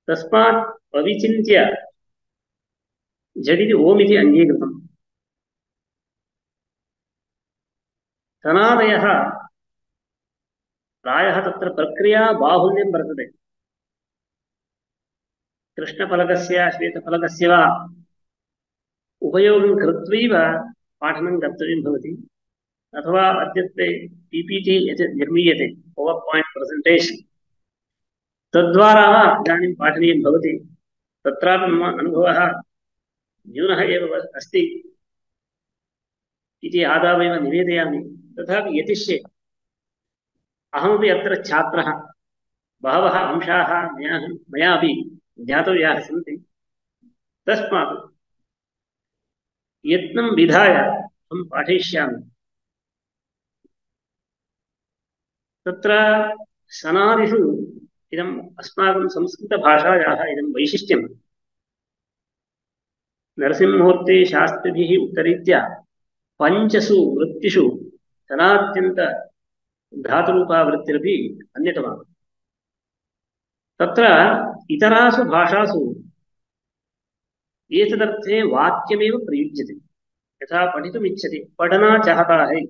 तस्मात् अविचिन्त्य झटिति ओमिति अङ्गीकृतम्। तनादयः प्रायः तत्र प्रक्रिया बाहुल्यं वर्तते। कृष्णफलकस्य श्वेतफलकस्य वा उपयोगं कृत्वैव पाठनं कर्तव्यं भवति। अथवा अद्यत्वे पीपीटी यत् निर्मीयते, पवर् पायिण्ट् प्रेसेण्टेशन्, तद्वारा वा इदानीं पाठनीयं भवति। तत्रापि मम अनुभवः न्यूनः एव अस्ति इति आदावेव निवेदयामि। तथापि यतिष्ये। अहमपि अत्र छात्रः। बहवः अंशाः मयापि ज्ञातव्याः सन्ति। तस्मात् यत्नं विधाय अहं पाठयिष्यामि। तत्र सनादिषु इदम् अस्माकं संस्कृतभाषायाः इदं वैशिष्ट्यं। नरसिंहमूर्ति शास्त्रिभिः उक्तरीत्या पञ्चसु वृत्तिषु सनात्यन्तधातुरूपा वृत्तिरपि अन्यतमा। तत्र इतरासु भाषासु एतदर्थे वाक्यमेव प्रयुज्यते। यथा पठितुमिच्छति, पठना चाहता है,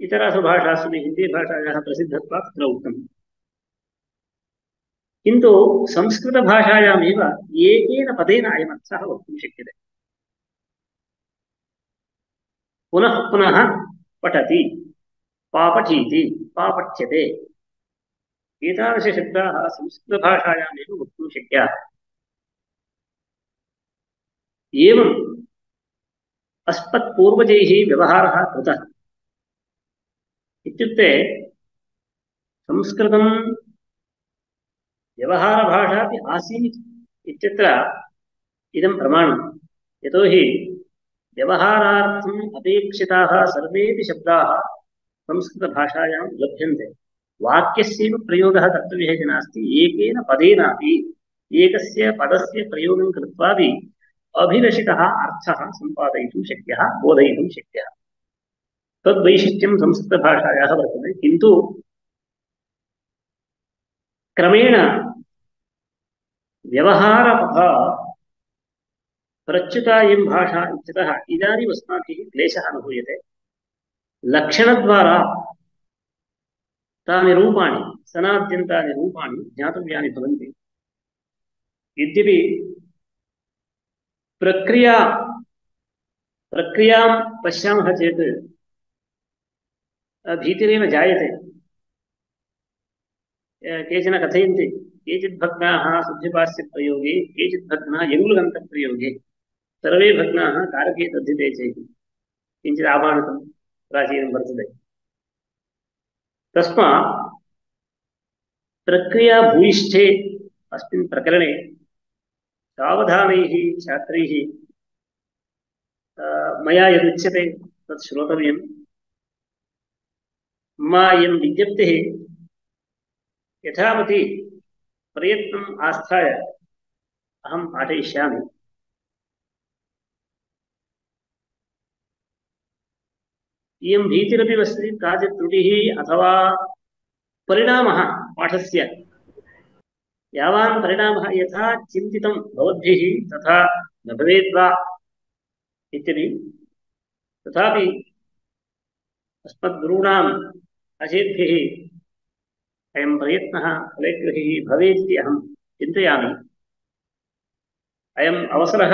इतरासु भाषासु हिन्दीभाषायाः प्रसिद्धत्वात् तत्र उक्तम्। किन्तु संस्कृतभाषायामेव एकेन पदेन अयमर्थः वक्तुं शक्यते। पुनः पुनः पठति, पापठीति, पापठ्यते, एतादृशशब्दाः संस्कृतभाषायामेव वक्तुं शक्याः। एवम् अस्मत्पूर्वजैः व्यवहारः कृतः। इत्युक्ते संस्कृतं व्यवहारभाषापि आसीत् इत्यत्र इदं प्रमाणं। यतोहि व्यवहारार्थम् अपेक्षिताः सर्वेपि शब्दाः संस्कृतभाषायां लभ्यन्ते। वाक्यस्यैव प्रयोगः कर्तव्यः इति नास्ति। एकेन पदेनापि एकस्य पदस्य प्रयोगं कृत्वापि अभिलषितः अर्थः सम्पादयितुं शक्यः, बोधयितुं शक्यः। तद्वैशिष्ट्यं संस्कृतभाषायाः वर्तते। किन्तु क्रमेण व्यवहारतः प्रच्युता इयं भाषा इत्यतः इदानीम् अस्माभिः क्लेशः अनुभूयते। लक्षणद्वारा तानि रूपाणि सनाद्यन्तानि रूपाणि ज्ञातव्यानि भवन्ति। यद्यपि प्रक्रियां पश्यामः चेत् भीतिरेव जायते। केचन कथयन्ति केचित् भग्नाः शुद्धिपास्यप्रयोगे, केचित् भग्नाः यङ्गुलगन्तप्रयोगे, सर्वे भग्नाः कारके तद्धिते चेत् किञ्चित् आभाणकं प्राचीनं वर्तते। तस्मात् प्रक्रियाभूयिष्ठे अस्मिन् प्रकरणे सावधानैः छात्रैः मया यदुच्यते तत् श्रोतव्यम्। मम इयं विज्ञप्तिः यथामति प्रयत्नम् आस्थाय अहं पाठयिष्यामि। इयं भीतिरपि वस्तुतः काचित् त्रुटिः अथवा परिणामः पाठस्य यावान् परिणामः यथा चिन्तितं भवद्भिः तथा न भवेद्वा इत्यपि, तथापि अस्मद्गुरूणाम् आशीर्भिः अयं प्रयत्नः फलग्राही भवेत् इति अहं चिन्तयामि। अयम् अवसरः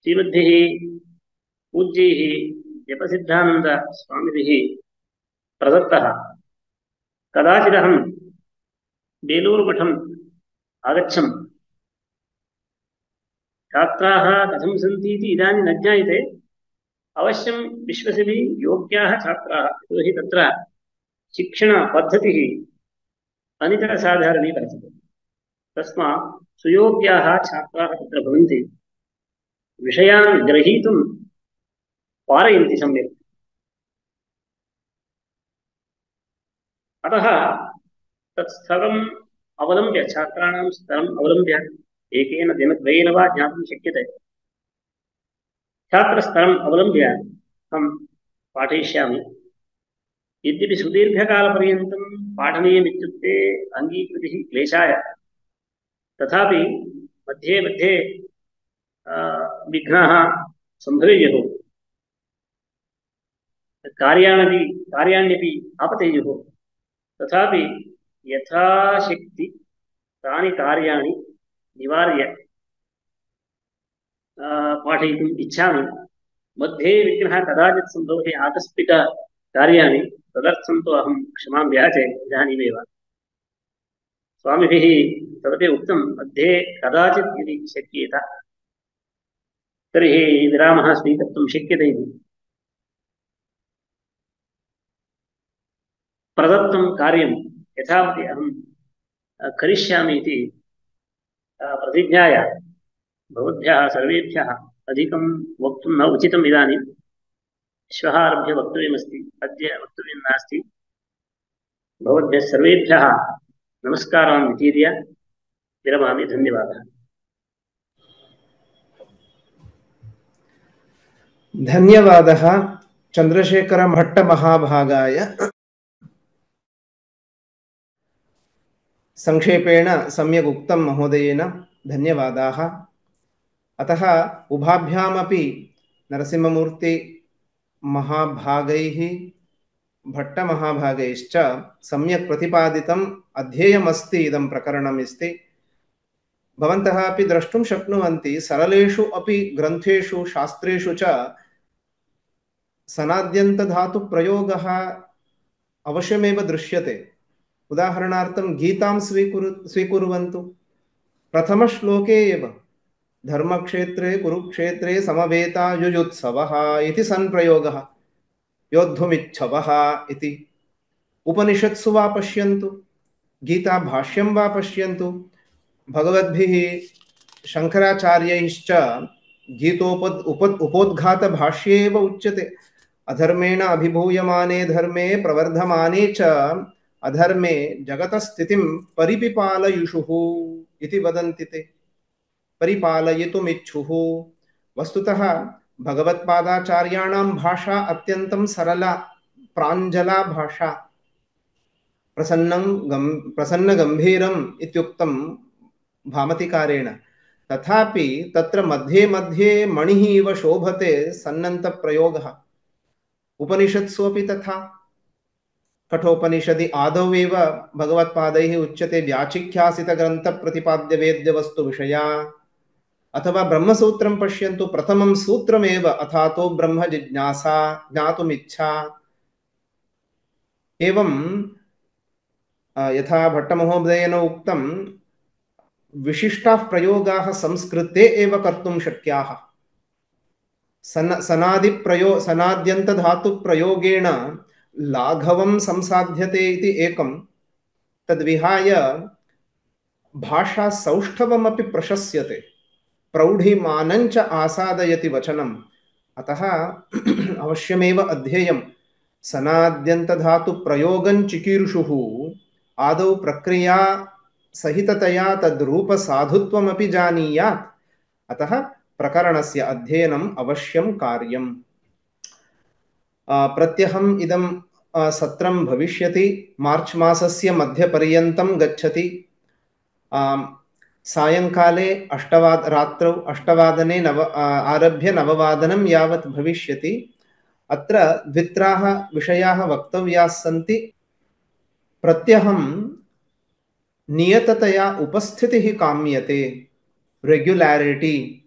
श्रीमद्भिः पूज्यैः जपसिद्धानन्दस्वामिभिः प्रदत्तः। कदाचिदहं बेलूरुमठम् आगच्छम्। छात्राः कथं सन्ति इति इदानीं न ज्ञायते। अवश्यं विश्वसिभिः योग्याः छात्राः, यतोहि तत्र शिक्षणपद्धतिः अनितरसाधारणी वर्तते। तस्मात् सुयोग्याः छात्राः तत्र भवन्ति, विषयान् ग्रहीतुं पारयन्ति सम्यक्। अतः तत्स्थलम् अवलम्ब्य, छात्राणां स्तरम् अवलम्ब्य एकेन दिनद्वयेन वा ज्ञातुं शक्यते। छात्रस्तरम् अवलम्ब्य अहं पाठयिष्यामि। यद्यपि सुदीर्घकालपर्यन्तं पाठनीयमित्युक्ते अङ्गीकृतिः क्लेशाय, तथापि मध्ये मध्ये विघ्नाः सम्भवेयुः, कार्याण्यपि आपतेयुः। तथापि यथाशक्ति तानि कार्याणि निवार्य पाठयितुम् इच्छामि। मध्ये विघ्नः कदाचित् सम्भवति आकस्मिककार्याणि, तदर्थं तु अहं क्षमां याचे इदानीमेव। स्वामिभिः तदपि उक्तं मध्ये कदाचित् यदि शक्येत तर्हि विरामः स्वीकर्तुं शक्यते इति। प्रदत्तं कार्यं यथावति अहं करिष्यामि इति प्रतिज्ञाय भवद्भ्यः सर्वेभ्यः अधिकं वक्तुं न उचितम् इदानीं। श्वः आरभ्य वक्तव्यमस्ति, अद्य वक्तव्यं नास्ति। भवद्भ्यः सर्वेभ्यः नमस्कारान् वितीर्य विरमामि। धन्यवादः। धन्यवादः चन्द्रशेखरभट्टमहाभागाय। संक्षेपेण सम्यक् उक्तं महोदयेन, धन्यवादाः। अतः उभाभ्यामपि नरसिंहमूर्ति महाभागैः भट्टमहाभागैश्च सम्यक् प्रतिपादितम् अध्येयमस्ति इदं प्रकरणम् इति भवन्तः अपि द्रष्टुं शक्नुवन्ति। सरलेषु अपि ग्रन्थेषु शास्त्रेषु च सनाद्यन्तधातुप्रयोगः अवश्यमेव दृश्यते। उदाहरणार्थं गीतां स्वीकुर्वन्तु। प्रथमश्लोके एव धर्मक्षेत्रे कुरुक्षेत्रे समवेतायुयुत्सवः इति संप्रयोगः, योद्धुमिच्छवः इति। उपनिषत्सु वा पश्यन्तु, गीताभाष्यं वा पश्यन्तु, भगवद्भिः शङ्कराचार्यैश्च उपोद्घातभाष्ये एव उच्यते, अधर्मेण अभिभूयमाने धर्मे प्रवर्धमाने च अधर्मे जगतस्थितिं परिपिपालयुषुः इति वदन्ति ते। परिपालयितुमिच्छुः। वस्तुतः भगवत्पादाचार्याणां भाषा अत्यन्तं सरला प्राञ्जला भाषा। प्रसन्नगम्भीरम् इत्युक्तं भामतिकारेण, तथापि तत्र मध्ये मध्ये मणिः इव शोभते सन्नन्तप्रयोगः। उपनिषत्सु अपि तथा। कठोपनिषदि आदौ एव भगवत्पादैः उच्यते व्याचिख्यासितग्रन्थप्रतिपाद्यवेद्यवस्तुविषया, अथवा ब्रह्मसूत्रं पश्यन्तु, प्रथमं सूत्रमेव अथातो ब्रह्म जिज्ञासा, ज्ञातुमिच्छा। एवं यथा भट्टमहोदयेन उक्तं, विशिष्टाः प्रयोगाः संस्कृते एव कर्तुं शक्याः। सनाद्यन्तधातुप्रयोगेण लाघवं संसाध्यते इति एकं, तद्विहाय भाषा सौष्ठवमपि प्रशस्यते, प्रौढिमानञ्च आसादयति वचनम्। अतः अवश्यमेव अध्येयं। सनाद्यन्तधातुप्रयोगं चिकीर्षुः आदौ प्रक्रिया सहिततया तद्रूपसाधुत्वमपि जानीयात्। अतः प्रकरणस्य अध्ययनम् अवश्यं कार्यम्। प्रत्यहम् इदं सत्रं भविष्यति, मार्च् मासस्य मध्यपर्यन्तं गच्छति। सायङ्काले रात्रौ 8 आरभ्य 9 यावत् भविष्यति। अत्र द्वित्राः विषयाः वक्तव्याः सन्ति। प्रत्यहं नियततया उपस्थितिः काम्यते, रेग्युलारिटी,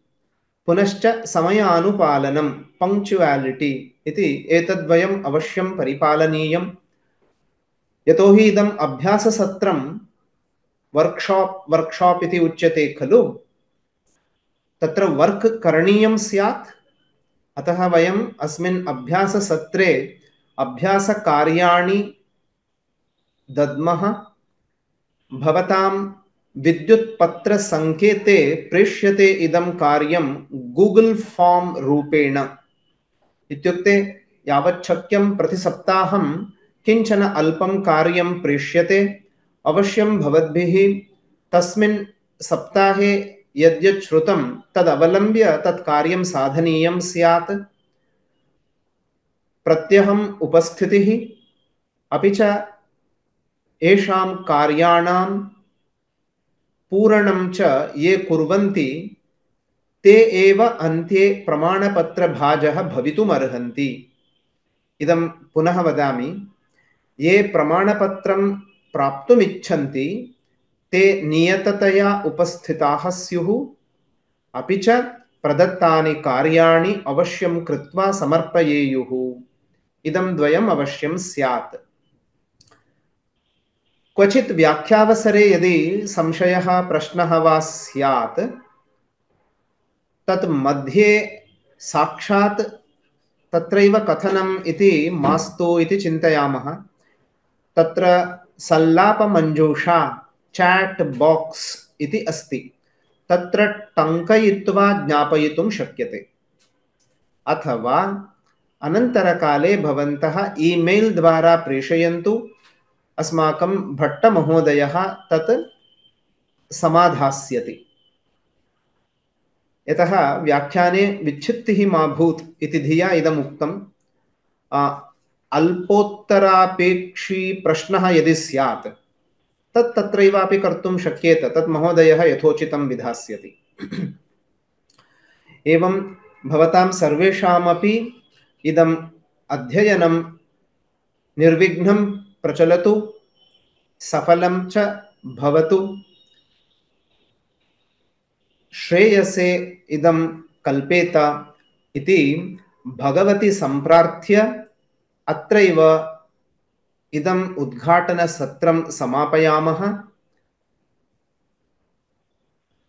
पुनश्च समयानुपालनं, पङ्क्चुवालिटी इति एतद्वयम् अवश्यं परिपालनीयं। यतोहि इदम् अभ्याससत्रं वर्क्शाप् इति उच्यते खलु, तत्र वर्क् करणीयं स्यात्। अतः वयम् अस्मिन् अभ्याससत्रे अभ्यासकार्याणि दद्मः। भवतां विद्युत्पत्रसङ्केते प्रेष्यते इदं कार्यं गूगल फॉर्म रूपेण। इत्युक्ते यावच्छक्यं प्रतिसप्ताहं किञ्चन अल्पं कार्यं प्रेष्यते। अवश्यं भवद्भिः तस्मिन् सप्ताहे यद्यत् श्रुतं तदवलम्ब्य तत् कार्यं साधनीयं स्यात्। प्रत्यहम् उपस्थितिः, अपि च एषां कार्याणां पूरणं च ये कुर्वन्ति ते एव अन्ते प्रमाणपत्रभाजः भवितुमर्हन्ति। इदं पुनः वदामि, ये प्रमाणपत्रं प्राप्तुमिच्छन्ति ते नियततया उपस्थिताः स्युः, अपि च प्रदत्तानि कार्याणि अवश्यं कृत्वा समर्पयेयुः। इदं द्वयम् अवश्यं स्यात्। क्वचित् व्याख्यावसरे यदि संशयः प्रश्नः वा स्यात्, तत् मध्ये साक्षात् तत्रैव कथनम् इति मास्तु इति चिन्तयामः। तत्र सल्लापमञ्जूषा चैट बॉक्स इति अस्ति, तत्र टङ्कयित्वा ज्ञापयितुं शक्यते। अथवा अनन्तरकाले भवन्तः ईमेल द्वारा प्रेषयन्तु, अस्माकं भट्टमहोदयः तत् समाधास्यति। यतः व्याख्याने विच्छित्तिः मा भूत् इति धिया इदम् उक्तम्। अल्पोत्तरापेक्षी प्रश्नः यदि स्यात् तत् तत्रैवापि कर्तुं शक्येत, तत् महोदयः यथोचितं विधास्यति। एवं भवतां सर्वेषामपि इदम् अध्ययनं निर्विघ्नं प्रचलतु, सफलं च भवतु, श्रेयसे इदं कल्पेत इति भगवती सम्प्रार्थ्य अत्रैव इदम् उद्घाटनसत्रं समापयामः।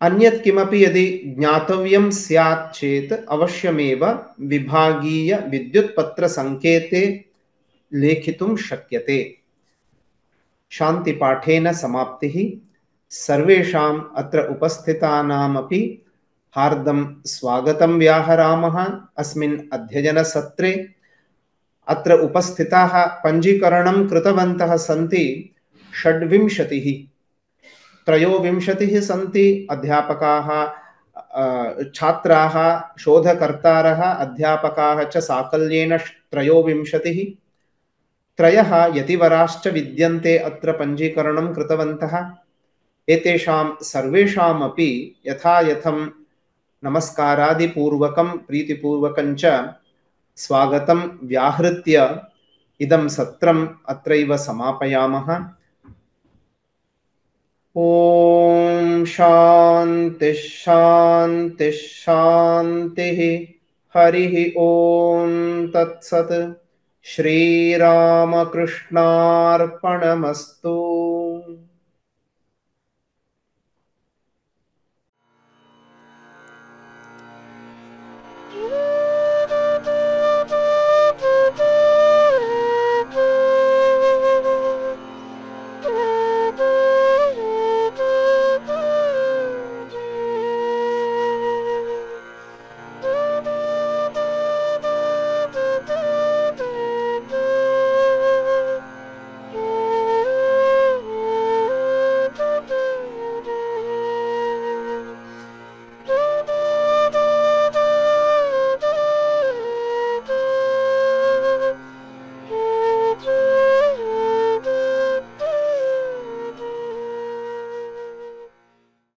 अन्यत् किमपि यदि ज्ञातव्यं स्यात् चेत् अवश्यमेव विभागीय विद्युत्पत्रसङ्केते लेखितुं शक्यते। शान्तिपाठेन समाप्तिः। सर्वेषाम् अत्र उपस्थितानामपि हार्दं स्वागतं व्याहरामः अस्मिन् अध्ययनसत्रे। अत्र उपस्थिताः पञ्जीकरणं कृतवन्तः सन्ति 26। 23 सन्ति अध्यापकाः, छात्राः, शोधकर्तारः, अध्यापकाः च साकल्येन 23। त्रयः यतिवराश्च विद्यन्ते अत्र पञ्जीकरणं कृतवन्तः। एतेषां सर्वेषामपि यथायथं नमस्कारादिपूर्वकं प्रीतिपूर्वकं च स्वागतं व्याहृत्य इदं सत्रम् अत्रैव समापयामः। ॐ शान्ति शान्ति शान्तिः। हरिः ॐ तत्सत्। श्रीरामकृष्णार्पणमस्तु। you